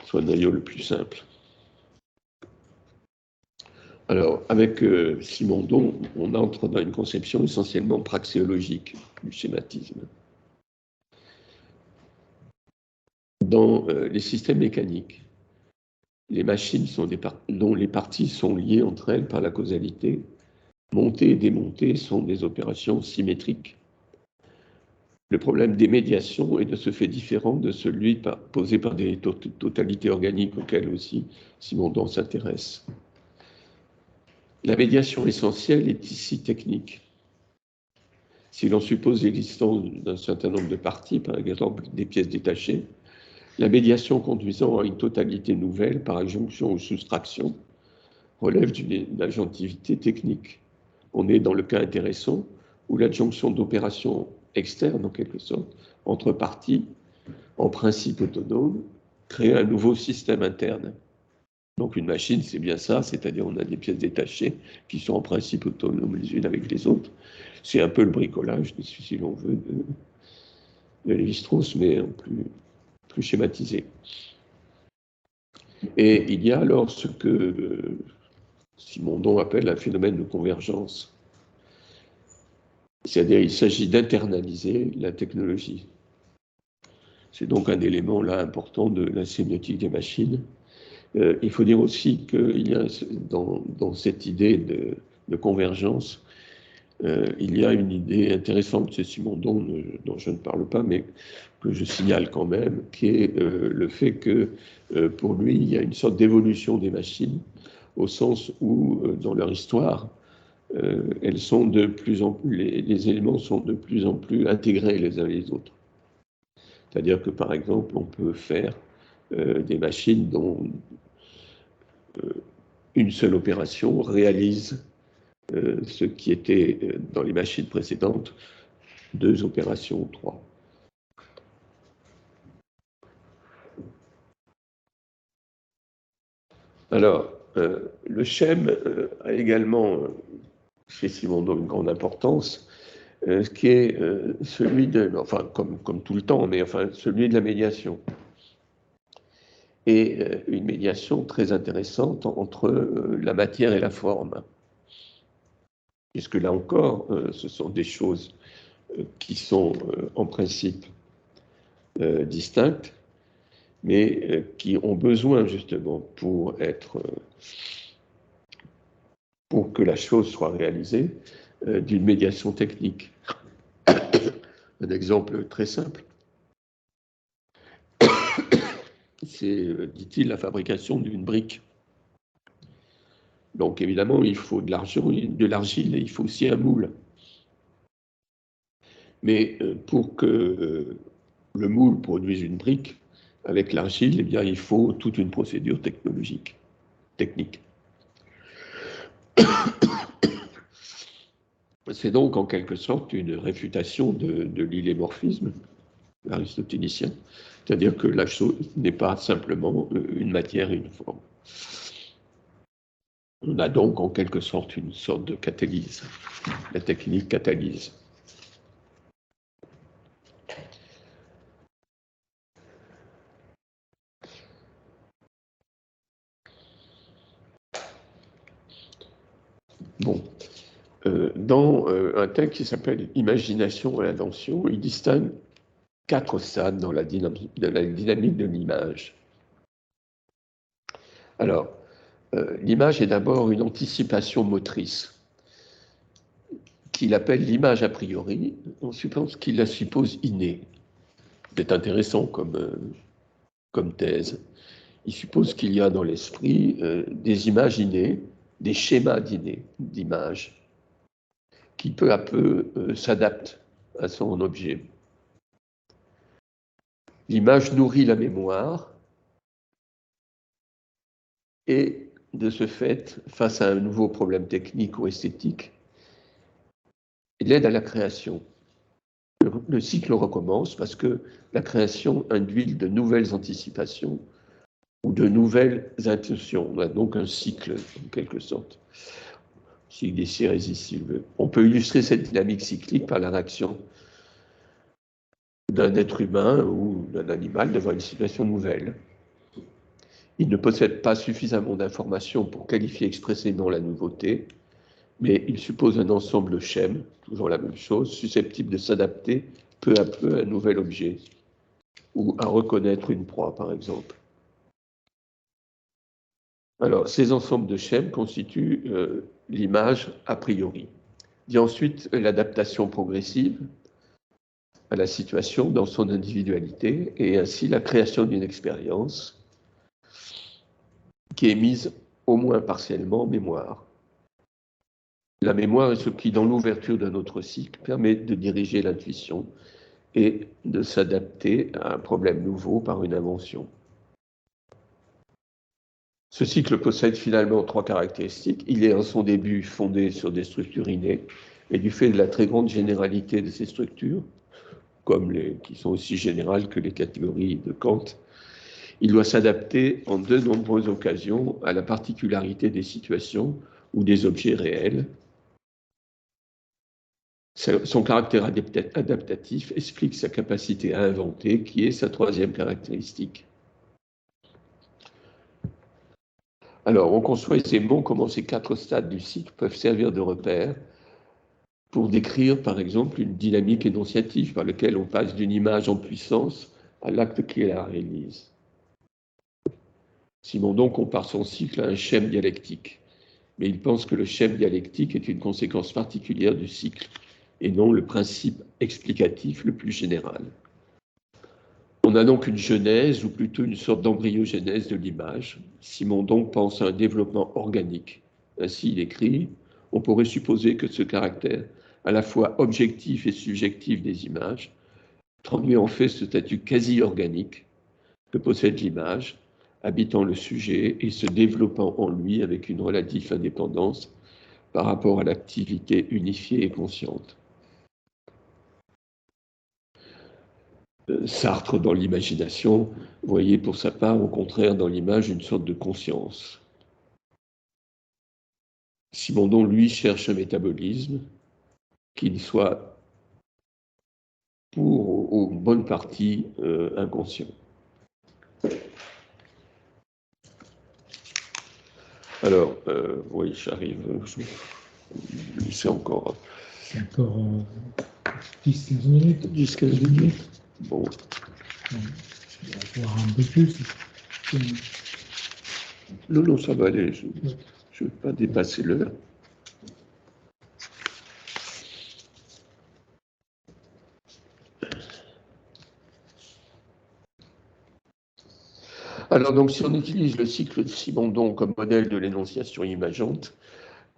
soit le noyau le plus simple. Alors, avec Simondon, on entre dans une conception essentiellement praxéologique du schématisme. Dans les systèmes mécaniques, les machines dont les parties sont liées entre elles par la causalité, monter et démonter sont des opérations symétriques. Le problème des médiations est de ce fait différent de celui posé par des totalités organiques auxquelles aussi Simondon s'intéresse. La médiation essentielle est ici technique. Si l'on suppose l'existence d'un certain nombre de parties, par exemple des pièces détachées, La médiation conduisant à une totalité nouvelle par adjonction ou soustraction relève d'une agentivité technique. On est dans le cas intéressant où l'adjonction d'opérations externes, en quelque sorte, entre parties, en principe autonomes, crée un nouveau système interne. Donc une machine, c'est bien ça, c'est-à-dire on a des pièces détachées qui sont en principe autonomes les unes avec les autres. C'est un peu le bricolage, si l'on veut, de Lévi-Strauss, mais en plus schématisé. Et il y a alors ce que Simondon appelle un phénomène de convergence. C'est-à-dire il s'agit d'internaliser la technologie. C'est donc un élément là important de la sémiotique des machines. Il faut dire aussi qu'il y a dans cette idée de convergence, il y a une idée intéressante chez Simondon dont je ne parle pas, mais que je signale quand même, qui est le fait que pour lui, il y a une sorte d'évolution des machines, au sens où, dans leur histoire, elles sont de plus en plus, les éléments sont de plus en plus intégrés les uns les autres. C'est-à-dire que, par exemple, on peut faire des machines dont une seule opération réalise ce qui était dans les machines précédentes, 2 opérations ou 3. Alors, le schème a également, chez Simondon, une grande importance, qui est celui de, enfin, comme tout le temps, mais enfin, celui de la médiation. Et une médiation très intéressante entre la matière et la forme. Puisque là encore, ce sont des choses qui sont en principe distinctes, mais qui ont besoin justement pour que la chose soit réalisée d'une médiation technique. Un exemple très simple, c'est, dit-il, la fabrication d'une brique. Donc évidemment, il faut de l'argile et il faut aussi un moule. Mais pour que le moule produise une brique avec l'argile, eh bien, il faut toute une procédure technique. C'est donc en quelque sorte une réfutation de l'illémorphisme aristotélicien, c'est-à-dire que la chose n'est pas simplement une matière et une forme. On a donc en quelque sorte une sorte de catalyse, la technique catalyse. Bon. Dans un texte qui s'appelle Imagination et invention, il distingue 4 stades dans la dynamique de l'image. Alors, l'image est d'abord une anticipation motrice, qu'il appelle l'image a priori. On suppose qu'il la suppose innée. C'est intéressant comme thèse. Il suppose qu'il y a dans l'esprit des images innées, des schémas d'images, qui peu à peu s'adaptent à son objet. L'image nourrit la mémoire et, de ce fait, face à un nouveau problème technique ou esthétique, il aide à la création. Le cycle recommence parce que la création induit de nouvelles anticipations ou de nouvelles intentions. On a donc un cycle, en quelque sorte. Cycle des irrésistibles. On peut illustrer cette dynamique cyclique par la réaction d'un être humain ou d'un animal devant une situation nouvelle. Il ne possède pas suffisamment d'informations pour qualifier expressément la nouveauté, mais il suppose un ensemble de schèmes, toujours la même chose, susceptible de s'adapter peu à peu à un nouvel objet, ou à reconnaître une proie, par exemple. Alors, ces ensembles de schèmes constituent l'image a priori. Il y a ensuite l'adaptation progressive à la situation dans son individualité, et ainsi la création d'une expérience qui est mise au moins partiellement en mémoire. La mémoire est ce qui, dans l'ouverture d'un autre cycle, permet de diriger l'intuition et de s'adapter à un problème nouveau par une invention. Ce cycle possède finalement 3 caractéristiques. Il est en son début fondé sur des structures innées, et du fait de la très grande généralité de ces structures, qui sont aussi générales que les catégories de Kant, il doit s'adapter en de nombreuses occasions à la particularité des situations ou des objets réels. Son caractère adaptatif explique sa capacité à inventer, qui est sa 3e caractéristique. Alors, on conçoit aisément comment ces 4 stades du cycle peuvent servir de repère pour décrire, par exemple, une dynamique énonciative par laquelle on passe d'une image en puissance à l'acte qui la réalise. Simondon compare son cycle à un schème dialectique, mais il pense que le schème dialectique est une conséquence particulière du cycle, et non le principe explicatif le plus général. On a donc une genèse, ou plutôt une sorte d'embryogenèse de l'image. Simondon pense à un développement organique. Ainsi, il écrit, on pourrait supposer que ce caractère, à la fois objectif et subjectif des images, traduit en fait ce statut quasi-organique que possède l'image, habitant le sujet et se développant en lui avec une relative indépendance par rapport à l'activité unifiée et consciente. Sartre, dans l'imagination, voyait pour sa part, au contraire, dans l'image, une sorte de conscience. Simondon, lui, cherche un métabolisme qui soit pour, aux bonnes parties, inconscient. Alors, oui, j'arrive. C'est encore 10-15 minutes. 10-15 minutes. Bon. On va voir un peu plus. Non, ça va aller. Je ne veux pas dépasser l'heure. Alors, donc, si on utilise le cycle de Simondon comme modèle de l'énonciation imageante,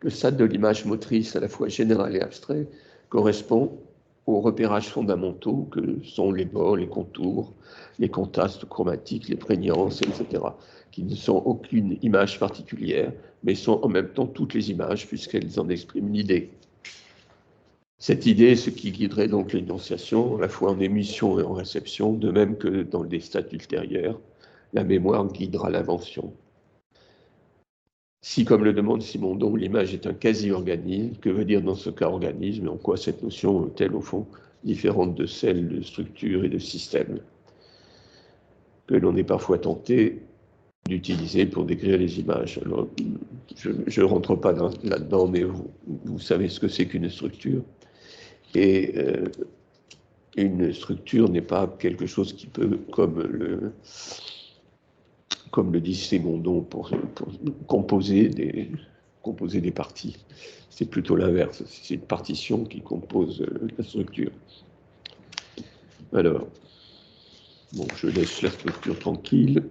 le stade de l'image motrice, à la fois générale et abstrait, correspond aux repérages fondamentaux que sont les bords, les contours, les contrastes chromatiques, les prégnances, etc., qui ne sont aucune image particulière, mais sont en même temps toutes les images, puisqu'elles en expriment une idée. Cette idée est ce qui guiderait donc l'énonciation, à la fois en émission et en réception, de même que dans des stades ultérieurs, la mémoire guidera l'invention. Si, comme le demande Simondon, l'image est un quasi-organisme, que veut dire dans ce cas organisme, et en quoi cette notion est-elle au fond différente de celle de structure et de système, que l'on est parfois tenté d'utiliser pour décrire les images. Alors, je ne rentre pas là-dedans, mais vous savez ce que c'est qu'une structure. Et une structure n'est pas quelque chose qui peut, comme le dit Simondon, pour composer des parties. C'est plutôt l'inverse, c'est une partition qui compose la structure. Alors, bon, je laisse la structure tranquille.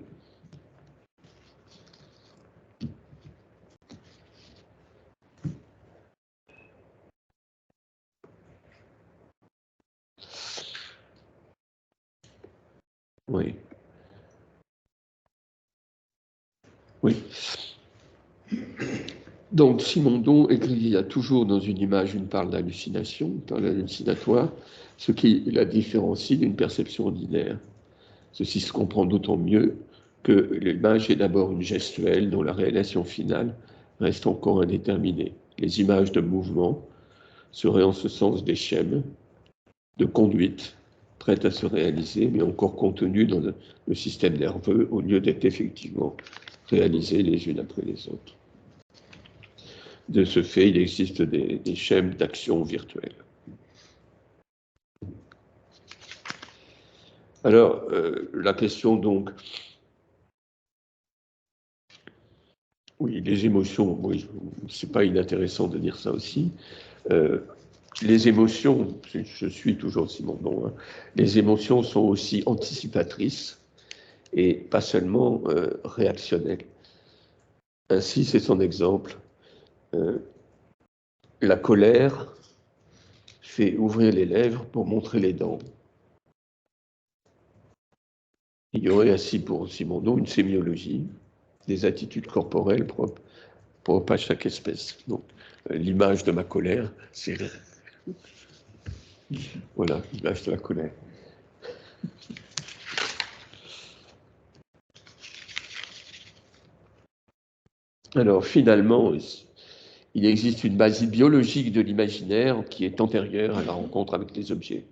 Oui. Oui. Donc, Simondon écrit qu'il y a toujours dans une image une part d'hallucination, une part hallucinatoire, ce qui la différencie d'une perception ordinaire. Ceci se comprend d'autant mieux que l'image est d'abord une gestuelle dont la réalisation finale reste encore indéterminée. Les images de mouvement seraient en ce sens des schèmes de conduite prêtes à se réaliser, mais encore contenues dans le système nerveux au lieu d'être effectivement réalisées les unes après les autres. De ce fait, il existe des schèmes d'action virtuelle. Alors, la question donc, oui, les émotions, oui, c'est pas inintéressant de dire ça aussi. Les émotions, je suis toujours Simondon, hein, les émotions sont aussi anticipatrices et pas seulement réactionnelles. Ainsi, c'est son exemple. La colère fait ouvrir les lèvres pour montrer les dents. Il y aurait ainsi pour Simondon une sémiologie des attitudes corporelles propres à chaque espèce. Donc, l'image de ma colère, c'est... Voilà, l'image de la colère. Alors, finalement, il existe une base biologique de l'imaginaire qui est antérieure à la rencontre avec les objets.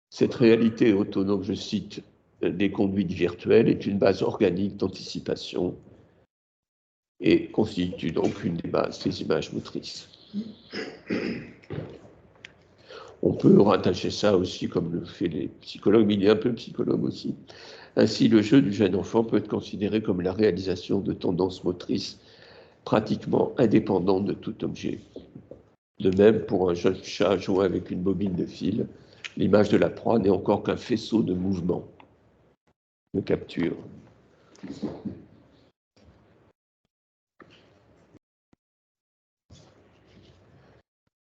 Cette réalité autonome, je cite, des conduites virtuelles est une base organique d'anticipation et constitue donc une des bases des images motrices. On peut rattacher ça aussi, comme le fait les psychologues, mais il est un peu psychologue aussi. Ainsi, le jeu du jeune enfant peut être considéré comme la réalisation de tendances motrices pratiquement indépendantes de tout objet. De même, pour un jeune chat jouant avec une bobine de fil, l'image de la proie n'est encore qu'un faisceau de mouvement, de capture.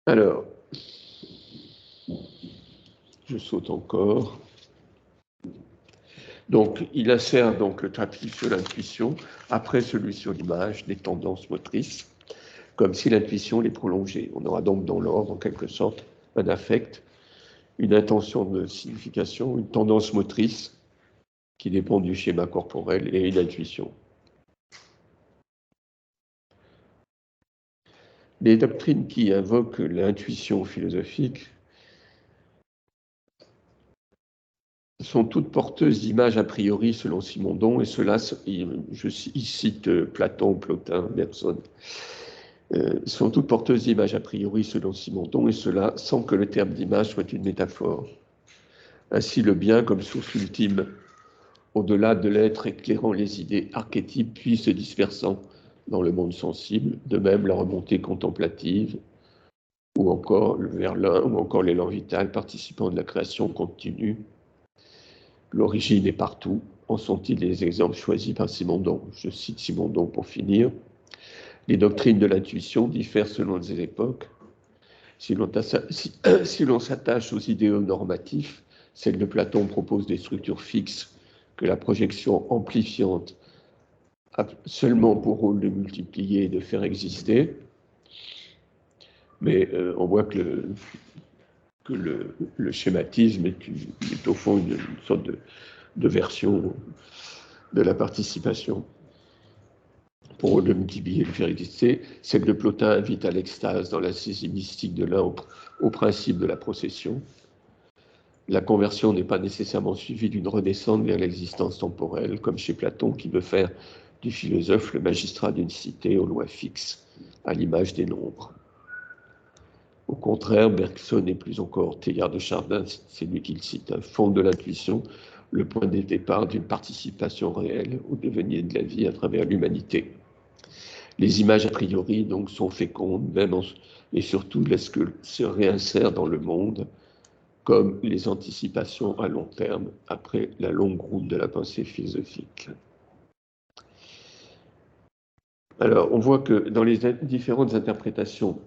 Alors, je saute encore. Donc, il insère donc le chapitre sur l'intuition, après celui sur l'image, des tendances motrices, comme si l'intuition les prolongeait. On aura donc dans l'ordre, en quelque sorte, un affect, une intention de signification, une tendance motrice qui dépend du schéma corporel et une intuition. Les doctrines qui invoquent l'intuition philosophique sont toutes porteuses d'images a priori selon Simondon, et cela, il cite Platon, Plotin, Bergson, sont toutes porteuses d'images a priori selon Simondon, et cela sans que le terme d'image soit une métaphore. Ainsi, le bien comme source ultime, au-delà de l'être éclairant les idées archétypes, puis se dispersant dans le monde sensible, de même la remontée contemplative, ou encore vers l'un, ou encore l'élan vital participant de la création continue. L'origine est partout. En sont-ils les exemples choisis par Simondon? Je cite Simondon pour finir. Les doctrines de l'intuition diffèrent selon les époques. Si l'on s'attache aux idéaux normatifs, celle de Platon propose des structures fixes que la projection amplifiante a seulement pour rôle de multiplier et de faire exister. Mais on voit que le schématisme est au fond une sorte de version de la participation pour le multiplier et le faire exister. Celle de Plotin invite à l'extase dans la saisie mystique de l'un au principe de la procession. La conversion n'est pas nécessairement suivie d'une redescente vers l'existence temporelle, comme chez Platon, qui veut faire du philosophe le magistrat d'une cité aux lois fixes, à l'image des nombres. Au contraire, Bergson et plus encore Teilhard de Chardin, c'est lui qui le cite, font de l'intuition le point de départ d'une participation réelle au devenir de la vie à travers l'humanité. Les images a priori donc sont fécondes, même et surtout lorsqu'elles se réinsèrent dans le monde, comme les anticipations à long terme après la longue route de la pensée philosophique. Alors, on voit que dans les différentes interprétations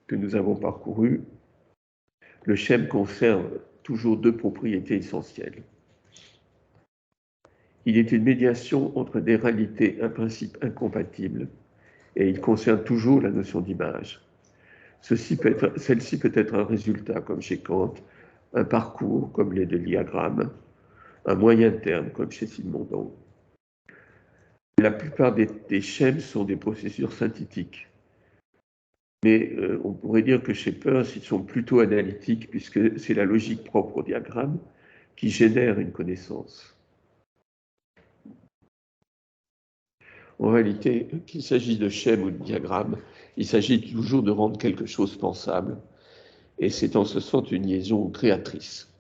que nous avons parcourues, le schème conserve toujours deux propriétés essentielles. Il est une médiation entre des réalités, un principe incompatible, et il concerne toujours la notion d'image. Celle-ci peut être un résultat, comme chez Kant, un parcours, comme les de diagrammes, un moyen terme, comme chez Simondon. La plupart des schèmes sont des processus synthétiques. Mais on pourrait dire que chez Peirce, ils sont plutôt analytiques, puisque c'est la logique propre au diagramme qui génère une connaissance. En réalité, qu'il s'agisse de schème ou de diagramme, il s'agit toujours de rendre quelque chose pensable, et c'est en ce sens une liaison créatrice.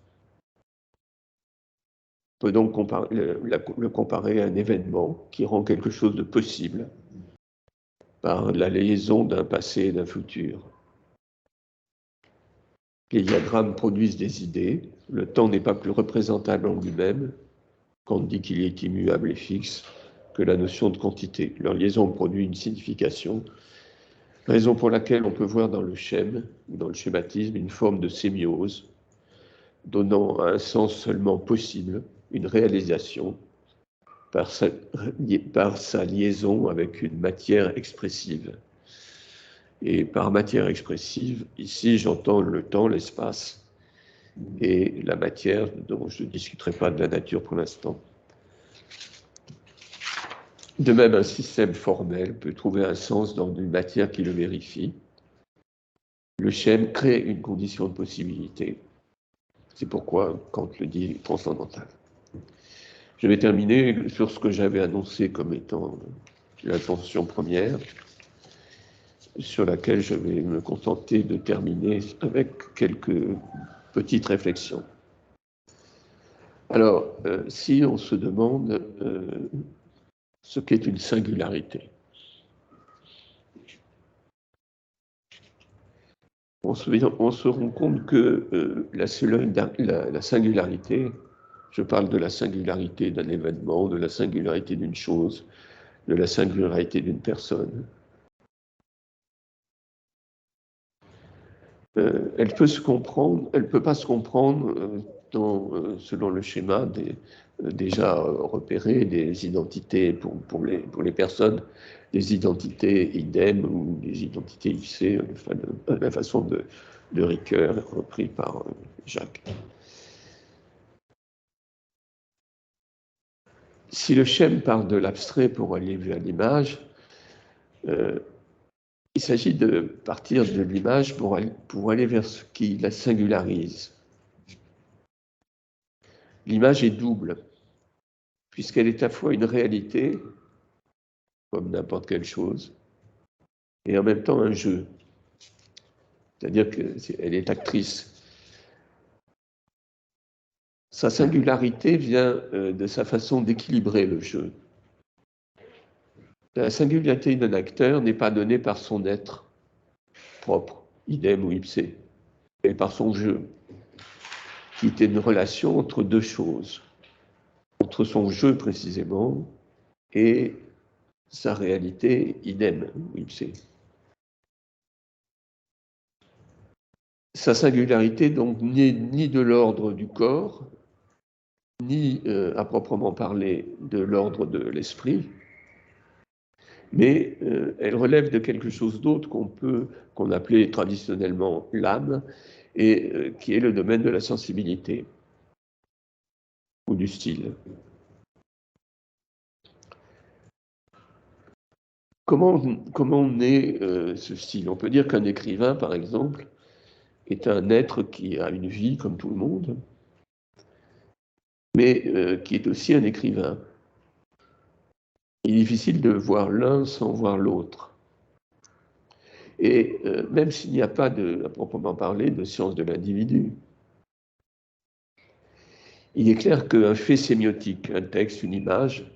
On peut donc le comparer à un événement qui rend quelque chose de possible par la liaison d'un passé et d'un futur. Les diagrammes produisent des idées, le temps n'est pas plus représentable en lui-même, Kant dit qu'il est immuable et fixe, que la notion de quantité. Leur liaison produit une signification, raison pour laquelle on peut voir dans le schème, dans le schématisme, une forme de sémiose, donnant un sens seulement possible une réalisation par sa liaison avec une matière expressive. Et par matière expressive, ici j'entends le temps, l'espace et la matière, dont je ne discuterai pas de la nature pour l'instant. De même, un système formel peut trouver un sens dans une matière qui le vérifie. Le schème crée une condition de possibilité. C'est pourquoi Kant le dit transcendantal. Je vais terminer sur ce que j'avais annoncé comme étant l'intention première, sur laquelle je vais me contenter de terminer avec quelques petites réflexions. Alors, si on se demande ce qu'est une singularité, on se rend compte que la singularité, je parle de la singularité d'un événement, de la singularité d'une chose, de la singularité d'une personne. Elle peut se comprendre, elle ne peut pas se comprendre selon le schéma déjà repéré des identités pour les personnes, des identités idem ou des identités IC, la façon de Ricoeur, repris par Jacques. Si le schème parle de l'abstrait pour aller vers l'image, il s'agit de partir de l'image pour aller vers ce qui la singularise. L'image est double, puisqu'elle est à la fois une réalité, comme n'importe quelle chose, et en même temps un jeu. C'est-à-dire qu'elle est actrice. Sa singularité vient de sa façon d'équilibrer le jeu. La singularité d'un acteur n'est pas donnée par son être propre, idem ou ipse, mais par son jeu, qui est une relation entre deux choses, entre son jeu précisément et sa réalité idem ou ipse. Sa singularité donc n'est ni de l'ordre du corps, ni à proprement parler de l'ordre de l'esprit, mais elle relève de quelque chose d'autre qu'on appelait traditionnellement l'âme, et qui est le domaine de la sensibilité ou du style. Comment naît ce style? On peut dire qu'un écrivain, par exemple, est un être qui a une vie comme tout le monde, mais qui est aussi un écrivain. Il est difficile de voir l'un sans voir l'autre. Et même s'il n'y a pas, à proprement parler, de science de l'individu, il est clair qu'un fait sémiotique, un texte, une image,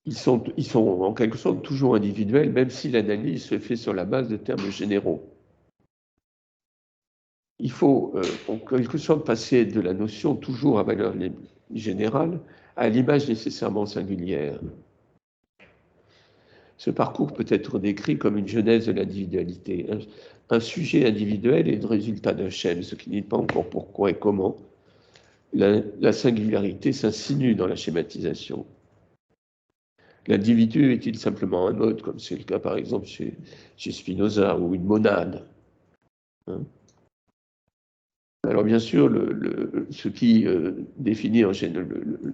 ils sont en quelque sorte toujours individuels, même si l'analyse se fait sur la base de termes généraux. Il faut en quelque sorte passer de la notion toujours à valeur générale à l'image nécessairement singulière. Ce parcours peut être décrit comme une genèse de l'individualité. Un sujet individuel est le résultat d'un schème, ce qui n'est pas encore pourquoi et comment. La singularité s'insinue dans la schématisation. L'individu est-il simplement un mode, comme c'est le cas par exemple chez Spinoza, ou une monade, hein? Alors bien sûr, ce qui définit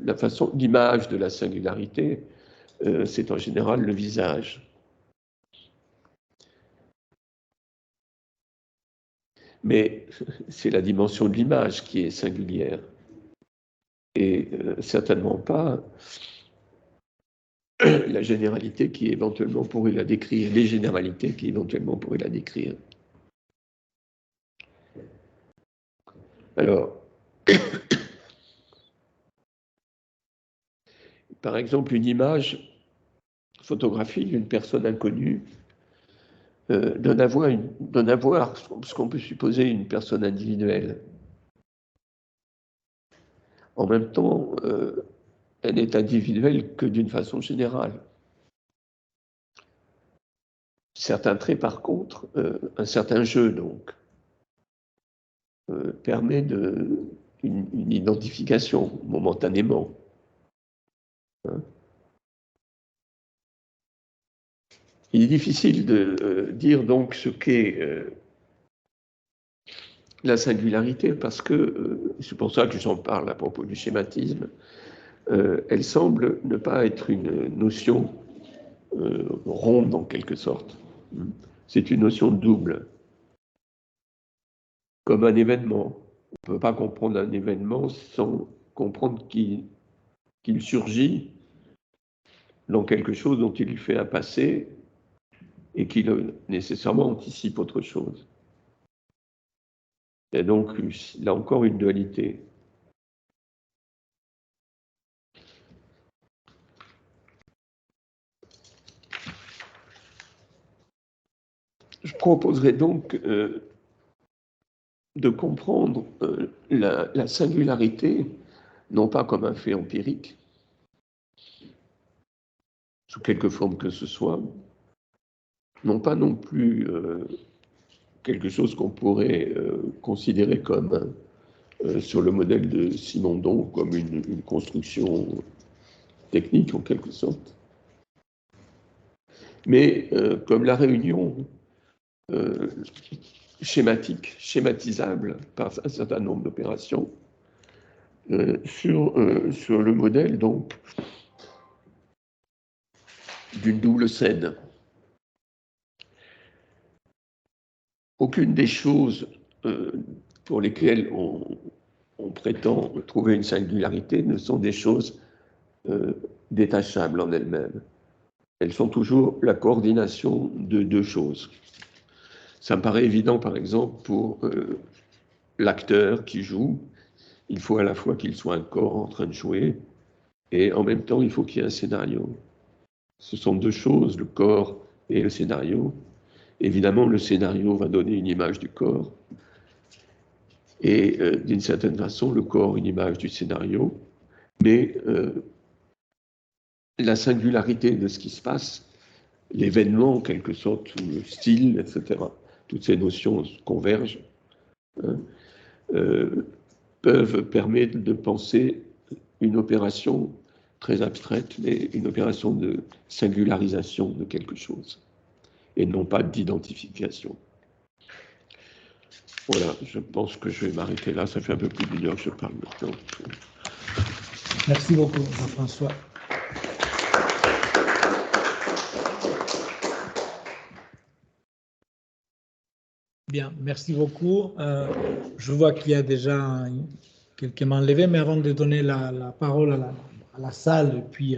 la façon, l'image de la singularité, c'est en général le visage. Mais c'est la dimension de l'image qui est singulière, et certainement pas la généralité qui éventuellement pourrait la décrire, les généralités qui éventuellement pourraient la décrire. Alors, par exemple, une image photographique d'une personne inconnue donne à voir ce qu'on peut supposer une personne individuelle. En même temps, elle n'est individuelle que d'une façon générale. Certains traits, par contre, un certain jeu, donc. permet une identification momentanément. Hein. Il est difficile de dire donc ce qu'est la singularité parce que, c'est pour ça que j'en parle à propos du schématisme, elle semble ne pas être une notion ronde en quelque sorte. C'est une notion double. Comme un événement. On ne peut pas comprendre un événement sans comprendre qu'il surgit dans quelque chose dont il fait un passé et qu'il nécessairement anticipe autre chose. Il y a donc là encore une dualité. Je proposerai donc de comprendre la singularité, non pas comme un fait empirique, sous quelque forme que ce soit, non pas non plus quelque chose qu'on pourrait considérer comme, sur le modèle de Simondon, comme une construction technique en quelque sorte, mais comme la réunion schématique, schématisable par un certain nombre d'opérations sur le modèle donc d'une double scène. Aucune des choses pour lesquelles on prétend trouver une singularité ne sont des choses détachables en elles-mêmes. Elles sont toujours la coordination de deux choses. Ça me paraît évident, par exemple, pour l'acteur qui joue. Il faut à la fois qu'il soit un corps en train de jouer, et en même temps, il faut qu'il y ait un scénario. Ce sont deux choses, le corps et le scénario. Évidemment, le scénario va donner une image du corps, et d'une certaine façon, le corps une image du scénario, mais la singularité de ce qui se passe, l'événement en quelque sorte, ou le style, etc., toutes ces notions convergent, hein, peuvent permettre de penser une opération très abstraite, mais une opération de singularisation de quelque chose, et non pas d'identification. Voilà, je pense que je vais m'arrêter là, ça fait un peu plus d'une heure que je parle maintenant. Merci beaucoup, Jean-François. Bien, merci beaucoup. Je vois qu'il y a déjà quelques mains levées, mais avant de donner la parole à la salle et puis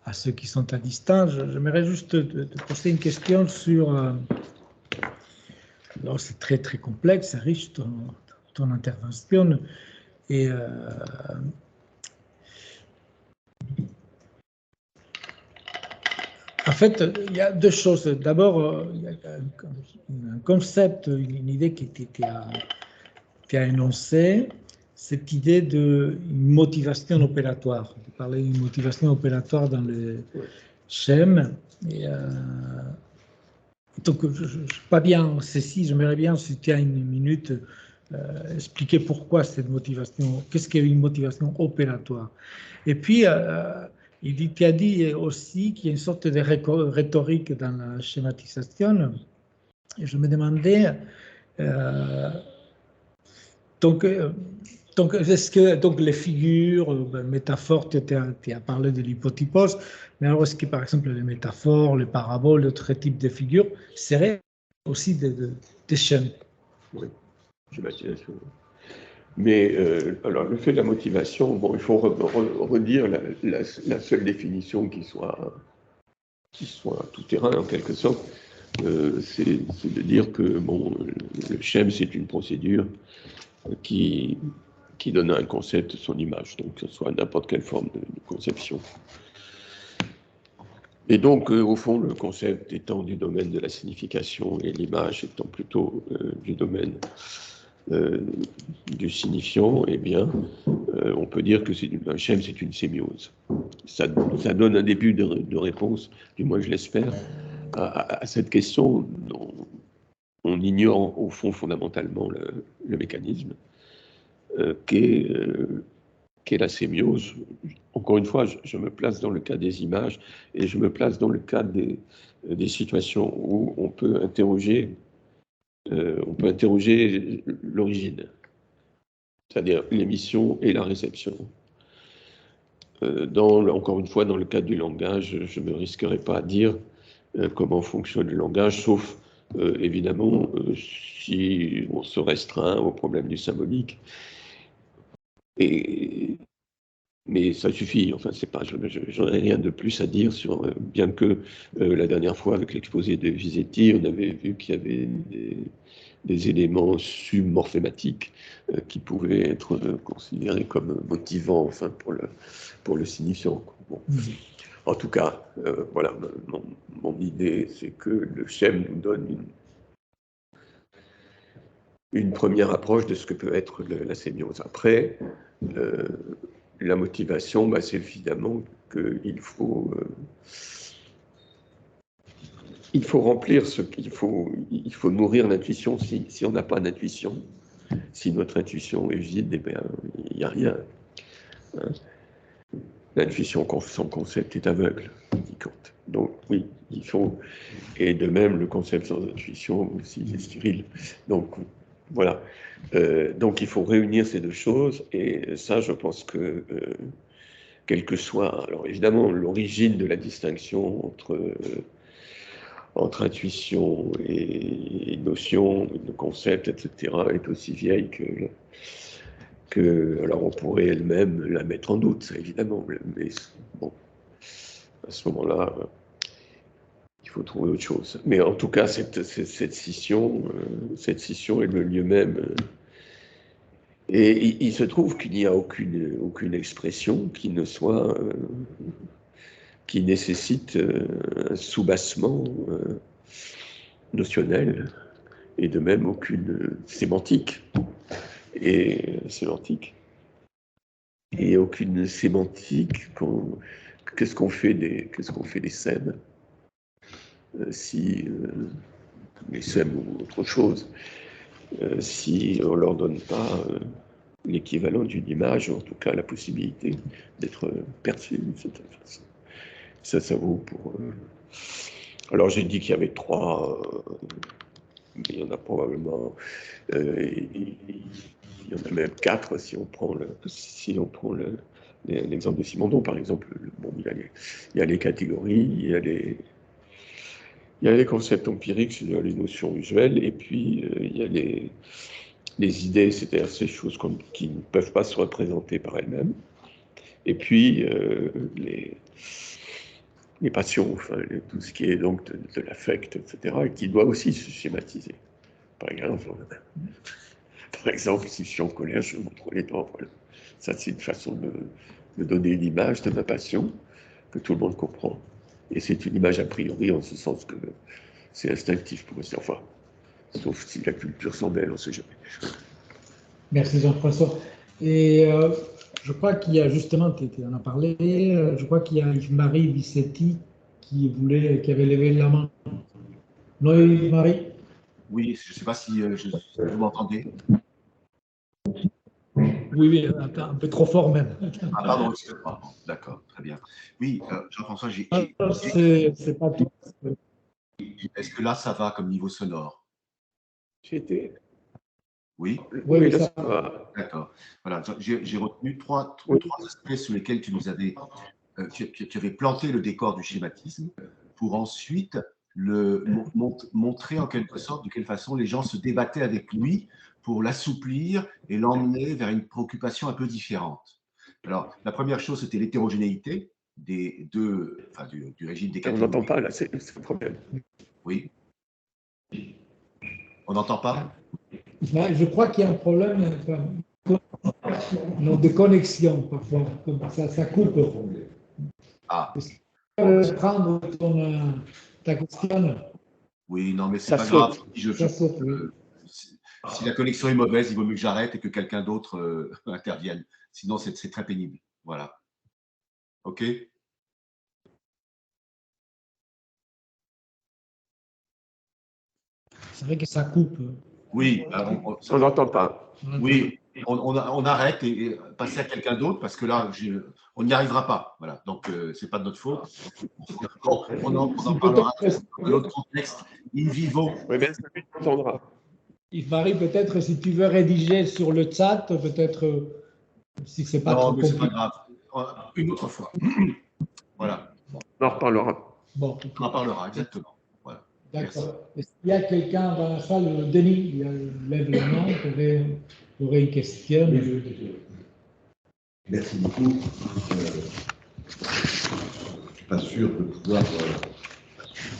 à ceux qui sont à distance, j'aimerais juste te poser une question sur... alors c'est très très complexe, c'est riche ton intervention. Et en fait, il y a deux choses. D'abord, il y a un concept, une idée qui a énoncé, cette idée d'une motivation opératoire. Tu parlais d'une motivation opératoire dans le schème. Et, donc, je ne suis pas bien saisi, j'aimerais bien, si tu as une minute, expliquer pourquoi cette motivation, qu'est-ce qu'est une motivation opératoire. Et puis, tu as dit aussi qu'il y a une sorte de rhétorique dans la schématisation. Et je me demandais, donc est-ce que donc les figures, métaphores, tu as parlé de l'hypotypose, mais alors est-ce que par exemple les métaphores, les paraboles, d'autres types de figures seraient aussi des schèmes? Oui, schématisation. Mais alors, le fait de la motivation, bon, il faut redire la seule définition qui soit tout terrain en quelque sorte, c'est de dire que bon, le schème c'est une procédure qui donne à un concept son image, donc que ce soit n'importe quelle forme de conception. Et donc, au fond, le concept étant du domaine de la signification et l'image étant plutôt du domaine du signifiant, eh bien, on peut dire que un schème, c'est une sémiose. Ça donne un début de réponse, du moins je l'espère, à cette question on ignore au fond fondamentalement le mécanisme qu'est la sémiose. Encore une fois, je me place dans le cas des images et je me place dans le cas des situations où on peut interroger l'origine, c'est-à-dire l'émission et la réception. Encore une fois, dans le cas du langage, je ne me risquerai pas à dire comment fonctionne le langage, sauf évidemment si on se restreint au problème du symbolique. Mais ça suffit, enfin, c'est pas, j'en ai rien de plus à dire sur, bien que la dernière fois, avec l'exposé de Visetti, on avait vu qu'il y avait des éléments submorphématiques qui pouvaient être considérés comme motivants, enfin, pour le signifiant. Bon. En tout cas, voilà, mon idée, c'est que le schème nous donne une première approche de ce que peut être la sémiose. Après, la motivation, bah, c'est évidemment qu'il faut, remplir ce qu'il faut, il faut nourrir l'intuition. Si on n'a pas d'intuition, si notre intuition est vide, eh bien, il n'y a rien. Hein. L'intuition sans concept est aveugle, dit Kant. Donc oui, il faut, et de même le concept sans intuition aussi est stérile. Donc voilà. Donc il faut réunir ces deux choses, et ça, je pense que quelle que soit, alors évidemment, l'origine de la distinction entre intuition et notion, de concept, etc., est aussi vieille alors on pourrait elle-même la mettre en doute, ça évidemment, mais bon, à ce moment-là, il faut trouver autre chose. Mais en tout cas, cette scission est le lieu même. Et il se trouve qu'il n'y a aucune expression qui ne soit, qui nécessite un soubassement notionnel, et de même aucune sémantique. Et aucune sémantique. Qu'est-ce qu'on fait des scènes si les scènes ou autre chose, si on leur donne pas l'équivalent d'une image, ou en tout cas la possibilité d'être perçue d'une certaine façon. Ça vaut pour. Alors j'ai dit qu'il y avait 3, mais il y en a probablement. Il y en a même 4 si on prend l'exemple de Simondon, par exemple. Bon, il y a les catégories, il y a les concepts empiriques, c'est-à-dire les notions usuelles, et puis il y a les idées, c'est-à-dire ces choses qui ne peuvent pas se représenter par elles-mêmes, et puis les passions, enfin, tout ce qui est donc de l'affect, etc., et qui doit aussi se schématiser. Par exemple, si je suis en colère, je montre les dents. Voilà. Ça, c'est une façon de donner une image de ma passion que tout le monde comprend. Et c'est une image a priori, en ce sens que c'est instinctif pour eux. Enfin, sauf si la culture s'en mêle, on ne sait jamais. Merci Jean-François. Et je crois qu'il y a justement, tu en as parlé, je crois qu'il y a Yves-Marie Visetti qui avait levé la main. Non, Yves-Marie? Oui, je ne sais pas si vous m'entendez. Oui, un peu trop fort même. Ah, pardon, excusez-moi. D'accord, très bien. Oui, Jean-François, c'est pas tout. Est-ce que là, ça va comme niveau sonore? Oui. Oui, ça va. D'accord. Voilà, j'ai retenu trois aspects sur lesquels tu nous avais, tu avais planté le décor du schématisme pour ensuite montrer en quelque sorte de quelle façon les gens se débattaient avec lui pour l'assouplir et l'emmener vers une préoccupation un peu différente. Alors, la première chose, c'était l'hétérogénéité du régime des catégories. On n'entend pas, là, c'est le problème. Oui. On n'entend pas? Je crois qu'il y a un problème de connexion parfois. Ça coupe. Ah. Prendre ta question. Oui, non, mais c'est Ça pas saute. grave. Si la connexion est mauvaise, il vaut mieux que j'arrête et que quelqu'un d'autre intervienne. Sinon, c'est très pénible. Voilà. OK? C'est vrai que ça coupe. Oui, On n'entend pas. oui, on arrête et passer à quelqu'un d'autre parce que là, on n'y arrivera pas. Voilà, donc c'est pas de notre faute. On en parlera dans un autre contexte. In vivo. Oui, bien, ça entendra. Il varie peut-être si tu veux rédiger sur le chat, peut-être si c'est pas trop Non, mais c'est compliqué. pas grave. Une autre fois. Voilà. On en reparlera. Bon, On en parlera, exactement. Voilà. d'accord. Est-ce qu'il y a quelqu'un dans la salle, Denis, il lève la main, tu aurais une question? Merci beaucoup. Je ne suis pas sûr de pouvoir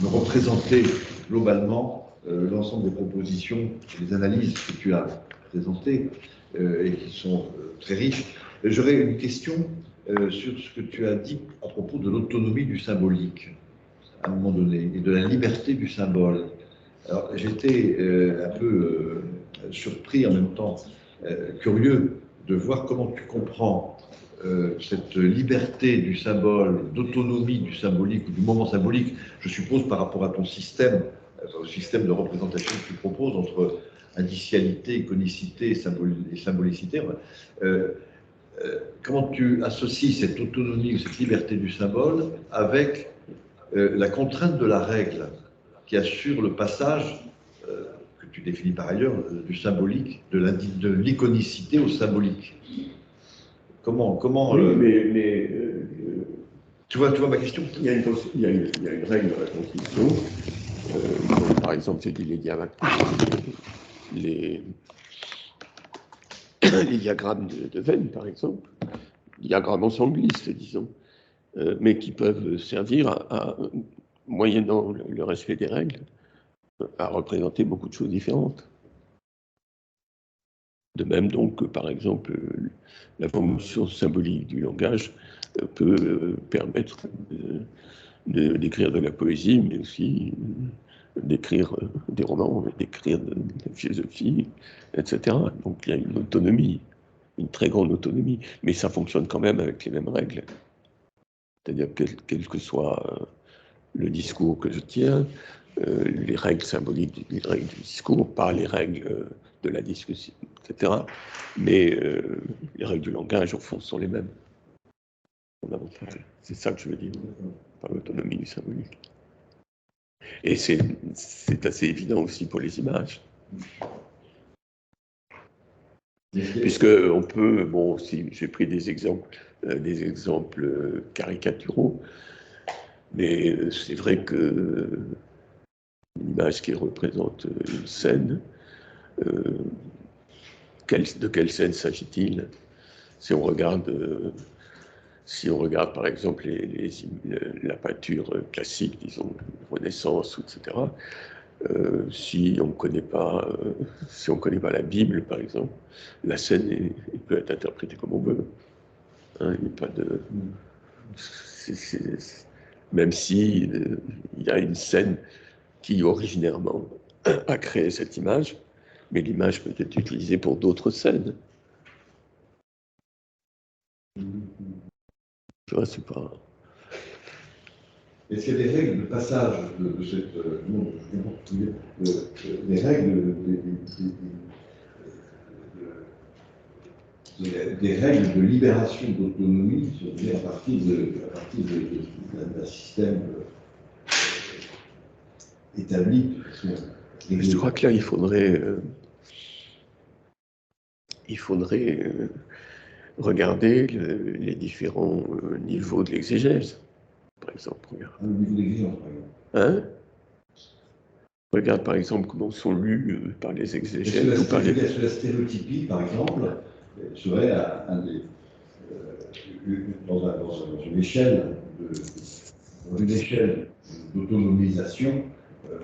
me représenter globalement l'ensemble des propositions et des analyses que tu as présentées et qui sont très riches. J'aurais une question sur ce que tu as dit à propos de l'autonomie du symbolique, à un moment donné, et de la liberté du symbole. Alors, j'étais un peu surpris, en même temps curieux, de voir comment tu comprends cette liberté du symbole, d'autonomie du symbolique ou du moment symbolique, je suppose par rapport à ton système, au système de représentation que tu proposes entre indicialité, iconicité et symbolicité. Comment tu associes cette autonomie ou cette liberté du symbole avec la contrainte de la règle qui assure le passage, que tu définis par ailleurs, du symbolique, de l'iconicité au symbolique? Comment Oui, mais tu vois ma question? il y a une règle de la Constitution. Donc, par exemple, j'ai dit les diagrammes de Venn, par exemple, diagrammes ensemblistes, disons, mais qui peuvent servir moyennant le respect des règles, à représenter beaucoup de choses différentes. De même donc que, par exemple, la fonction symbolique du langage peut permettre d'écrire de la poésie, mais aussi d'écrire des romans, d'écrire de la philosophie, etc. Donc il y a une autonomie, une très grande autonomie, mais ça fonctionne quand même avec les mêmes règles. C'est-à-dire quel que soit le discours que je tiens, les règles symboliques, les règles du discours, pas les règles de la discussion, etc. Mais les règles du langage, au fond, sont les mêmes. C'est ça que je veux dire par l'autonomie du symbolique. Et c'est assez évident aussi pour les images. Puisque on peut, bon, si j'ai pris des exemples caricaturaux, mais c'est vrai que une image qui représente une scène, de quelle scène s'agit-il? Si on regarde par exemple la peinture classique, disons, Renaissance, etc., si on ne connaît pas la Bible, par exemple, la scène peut être interprétée comme on veut. Hein, il n'y a pas de... même si il y a une scène qui originairement a créé cette image, mais l'image peut être utilisée pour d'autres scènes. Je vois, c'est pas... Est-ce qu'il y a des règles de passage de cette... des règles des règles de libération d'autonomie à partir d'un système établi? Je crois que là, il faudrait regarder les différents niveaux de l'exégèse, par exemple. Regarde. Le niveau d'exigence, par exemple. Hein? Regarde, par exemple, comment sont lus par les exégètes. Est-ce que la stéréotypie, par exemple, serait dans une échelle d'autonomisation?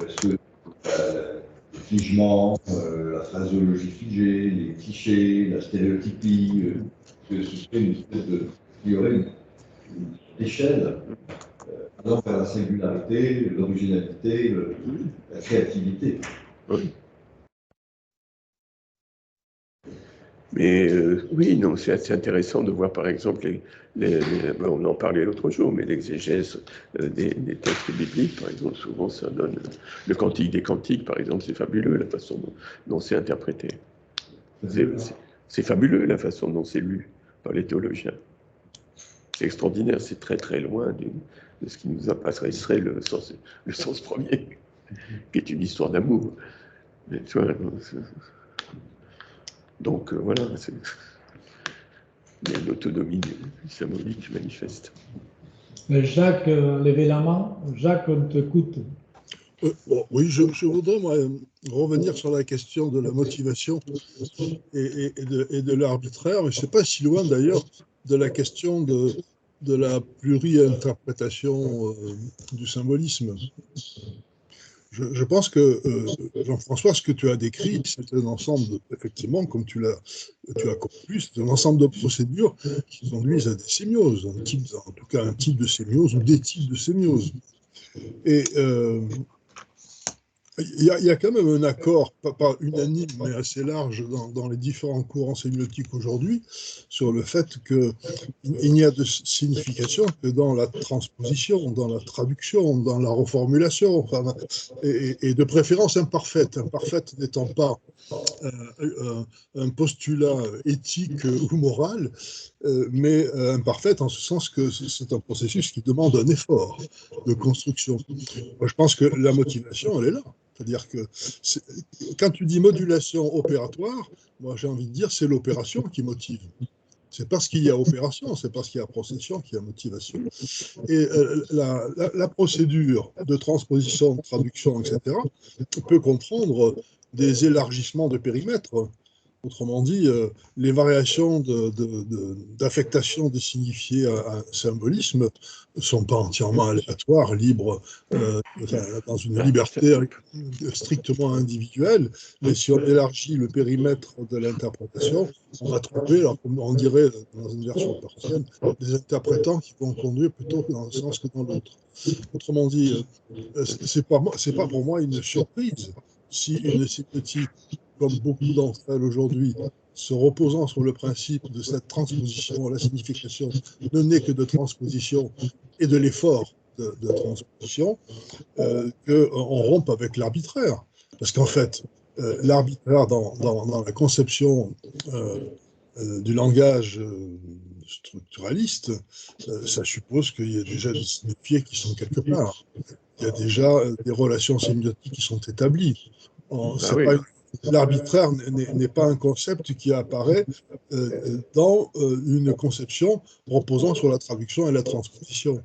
Est-ce que le figement, la phraséologie figée, les clichés, la stéréotypie, que ce serait une espèce de... Il y aurait une échelle allant vers la singularité, l'originalité, la créativité. Oui. Mais oui, non, c'est assez intéressant de voir, par exemple, on en parlait l'autre jour, mais l'exégèse des textes bibliques, par exemple, souvent ça donne le Cantique des Cantiques, par exemple, c'est fabuleux la façon dont c'est interprété. C'est fabuleux la façon dont c'est lu par les théologiens. C'est extraordinaire, c'est très très loin de ce qui nous apparaîtrait le sens premier, qui est une histoire d'amour. Mais tu vois, donc voilà, il y a une autonomie symbolique manifeste. Jacques, levez la main. Jacques, on t'écoute. Oui, je voudrais moi, revenir sur la question de la motivation et de l'arbitraire, mais je ne sais pas si loin d'ailleurs de la question de la pluri-interprétation du symbolisme. Je pense que, Jean-François, ce que tu as décrit, c'est un ensemble, effectivement, comme tu as conclu, c'est un ensemble de procédures qui conduisent à des sémioses, en tout cas un type de sémiose ou des types de sémiose. Et il y a quand même un accord, pas unanime, mais assez large dans les différents courants sémiotiques aujourd'hui, sur le fait qu'il n'y a de signification que dans la transposition, dans la traduction, dans la reformulation, enfin, et de préférence imparfaite n'étant pas un postulat éthique ou moral, mais imparfaite en ce sens que c'est un processus qui demande un effort de construction. Moi, je pense que la motivation, elle est là. C'est-à-dire que quand tu dis modulation opératoire, moi j'ai envie de dire c'est l'opération qui motive. C'est parce qu'il y a opération, c'est parce qu'il y a procession qu'il y a motivation. Et la procédure de transposition, de traduction, etc., peut comprendre des élargissements de périmètre. Autrement dit, les variations d'affectation des signifiés à un symbolisme ne sont pas entièrement aléatoires, libres, dans une liberté strictement individuelle, mais si on élargit le périmètre de l'interprétation, on va trouver, alors, on dirait dans une version partielle, des interprétants qui vont conduire plutôt dans un sens que dans l'autre. Autrement dit, c'est pas pour moi une surprise si une sémiotique, comme beaucoup d'entre elles aujourd'hui, se reposant sur le principe de cette transposition, la signification ne n'est que de transposition et de l'effort de transposition, qu'on rompe avec l'arbitraire. Parce qu'en fait, l'arbitraire dans la conception du langage structuraliste, ça suppose qu'il y a déjà des signifiés qui sont quelque part. Il y a déjà des relations sémiotiques qui sont établies. L'arbitraire n'est pas un concept qui apparaît dans une conception reposant sur la traduction et la transposition.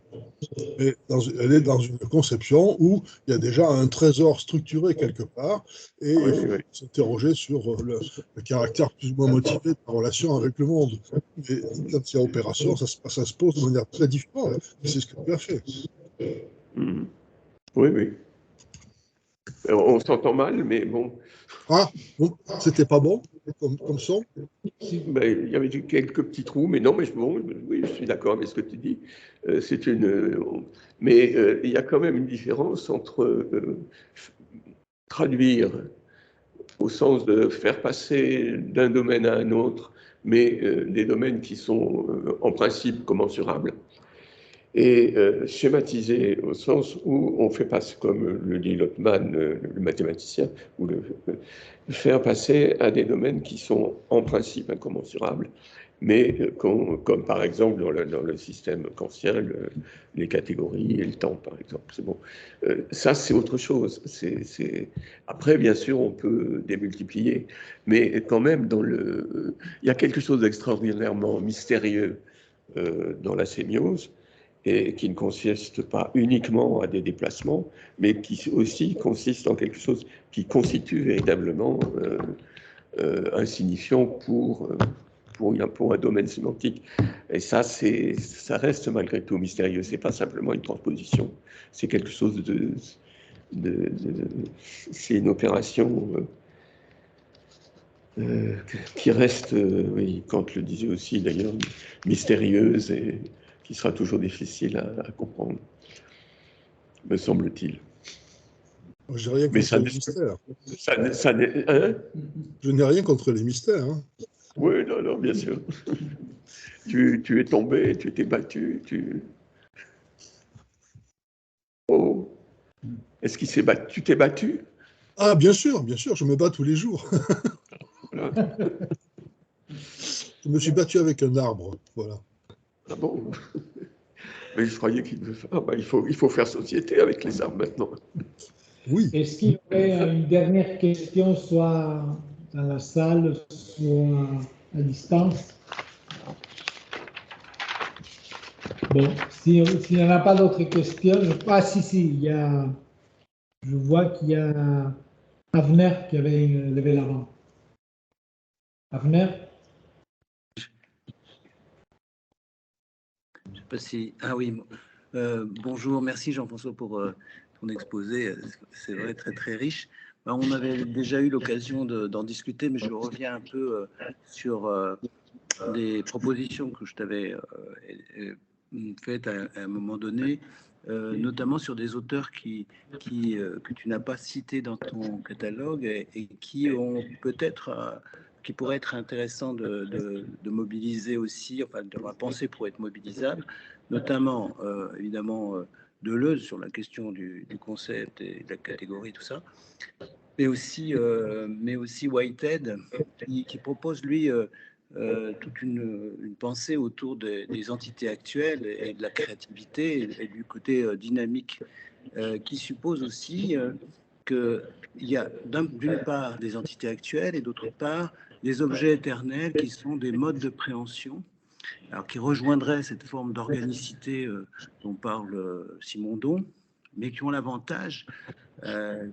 Mais elle est dans une conception où il y a déjà un trésor structuré quelque part et il faut s'interroger sur le caractère plus ou moins motivé de la relation avec le monde. Et quand il y a opération, ça se pose de manière très différente. C'est ce que tu as fait. Oui, oui. On s'entend mal, mais bon. Ah, bon, c'était pas bon comme son? Ben, il y avait quelques petits trous, mais non, mais oui, je suis d'accord avec ce que tu dis. Mais il y a quand même une différence entre traduire au sens de faire passer d'un domaine à un autre, mais des domaines qui sont en principe commensurables, et schématiser au sens où on fait passer, comme le dit Lotman, le mathématicien, ou faire passer à des domaines qui sont en principe incommensurables, mais comme par exemple dans le système kantien, les catégories et le temps, par exemple. C'est bon. Ça, c'est autre chose. Après, bien sûr, on peut démultiplier, mais quand même, il y a quelque chose d'extraordinairement mystérieux dans la sémiose, et qui ne consiste pas uniquement à des déplacements, mais qui aussi consiste en quelque chose qui constitue véritablement un signifiant pour un domaine sémantique. Et ça reste malgré tout mystérieux. C'est pas simplement une transposition, c'est quelque chose c'est une opération qui reste, oui, Kant le disait aussi d'ailleurs, mystérieuse et qui sera toujours difficile à comprendre, me semble-t-il. Je n'ai rien contre les mystères. Hein? Je n'ai rien contre les mystères. Hein. Oui, non, non, bien sûr. Tu es tombé, tu t'es battu, Oh. Est-ce qu'il s'est battu? Tu t'es battu? Ah, bien sûr, je me bats tous les jours. Voilà. Je me suis battu avec un arbre, voilà. Ah bon? Mais je croyais qu'il devait faire... Ah bah, il faut faire société avec les arbres maintenant. Oui. Est-ce qu'il y aurait une dernière question, soit dans la salle, soit à distance? Bon, s'il n'y en a pas d'autres questions, ah si, je vois qu'il y a Avner qui avait levé la main. Avner? Je sais pas si... Ah oui, bonjour, merci Jean-François pour ton exposé, c'est vrai très très riche. On avait déjà eu l'occasion d'en discuter, mais je reviens un peu sur des propositions que je t'avais faites à un moment donné, notamment sur des auteurs que tu n'as pas cités dans ton catalogue et qui ont peut-être... qui pourrait être intéressant de mobiliser aussi, enfin de la pensée pour être mobilisable, notamment évidemment Deleuze sur la question du concept et de la catégorie, tout ça, mais aussi Whitehead qui propose lui toute une pensée autour des entités actuelles et de la créativité et du côté dynamique qui suppose aussi qu'il y a d'une part des entités actuelles et d'autre part des objets éternels qui sont des modes de préhension, alors qui rejoindraient cette forme d'organicité dont parle Simondon, mais qui ont l'avantage,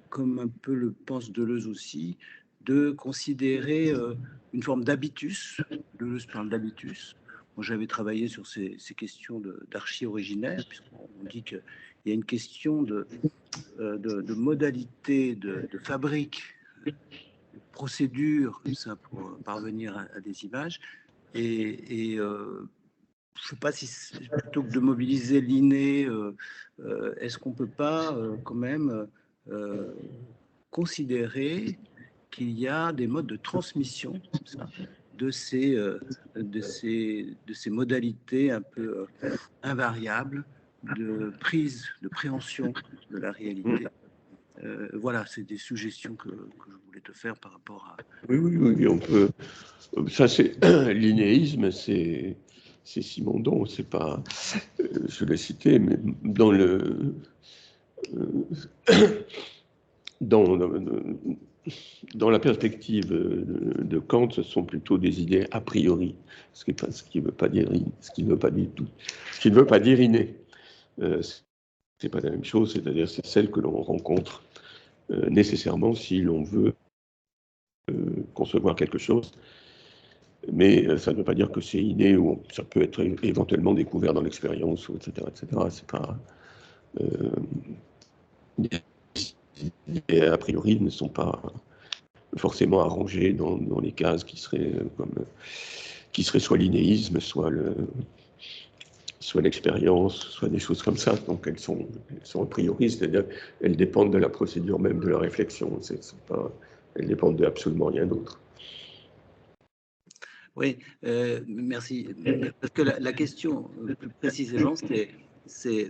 comme un peu le pense Deleuze aussi, de considérer une forme d'habitus. Deleuze parle d'habitus. Moi, j'avais travaillé sur ces questions d'archi originaire, puisqu'on dit qu'il y a une question de modalité de fabrique, de procédure, comme ça, pour parvenir à des images. Et je ne sais pas si plutôt que de mobiliser l'inné, est-ce qu'on ne peut pas quand même considérer qu'il y a des modes de transmission comme ça, de ces modalités un peu invariables de prise, de préhension de la réalité. Voilà, c'est des suggestions que je voulais te faire par rapport à... Oui, on peut... Ça, c'est l'innéisme, c'est Simondon, c'est pas... je l'ai cité, mais dans le... dans la perspective de Kant, ce sont plutôt des idées a priori, ce qui ne veut pas dire inné. C'est pas la même chose, c'est-à-dire c'est celle que l'on rencontre nécessairement si l'on veut concevoir quelque chose. Mais ça ne veut pas dire que c'est inné ou ça peut être éventuellement découvert dans l'expérience, etc. C'est pas les a priori ne sont pas forcément arrangés dans les cases qui seraient soit l'innéisme, soit l'expérience, soit des choses comme ça. Donc elles sont a priori, c'est-à-dire elles dépendent de la procédure même de la réflexion. Elles dépendent de absolument rien d'autre. Oui, merci. Parce que la question, plus précisément, c'est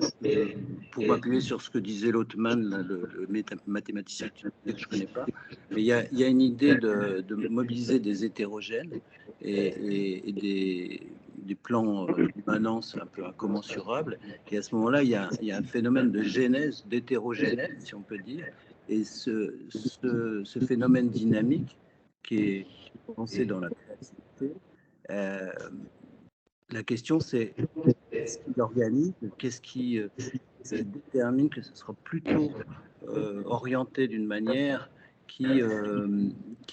pour m'appuyer sur ce que disait Lothman, le mathématicien que je ne connais pas, mais il y a une idée de mobiliser des hétérogènes et des plans d'immanence un peu incommensurables. Et à ce moment-là, il y a un phénomène de genèse, d'hétérogénèse, si on peut dire. Et ce phénomène dynamique qui est pensé dans la créativité, la question c'est qu'est-ce qui organise, qu'est-ce qui détermine que ce sera plutôt orienté d'une manière qui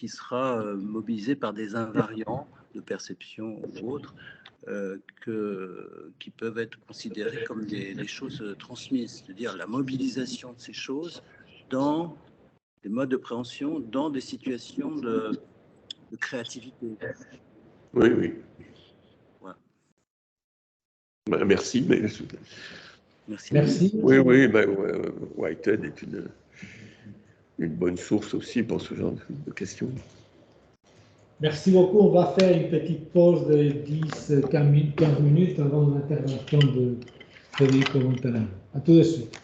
sera mobilisée par des invariants de perception ou autres qui peuvent être considérés comme des choses transmises, c'est-à-dire la mobilisation de ces choses dans des modes de préhension, dans des situations de créativité. Oui. Voilà. Merci. Merci. Oui, Whitehead est une bonne source aussi pour ce genre de questions. Merci beaucoup. On va faire une petite pause de 10-15 minutes avant l'intervention de Federico Montanaro. À tout de suite.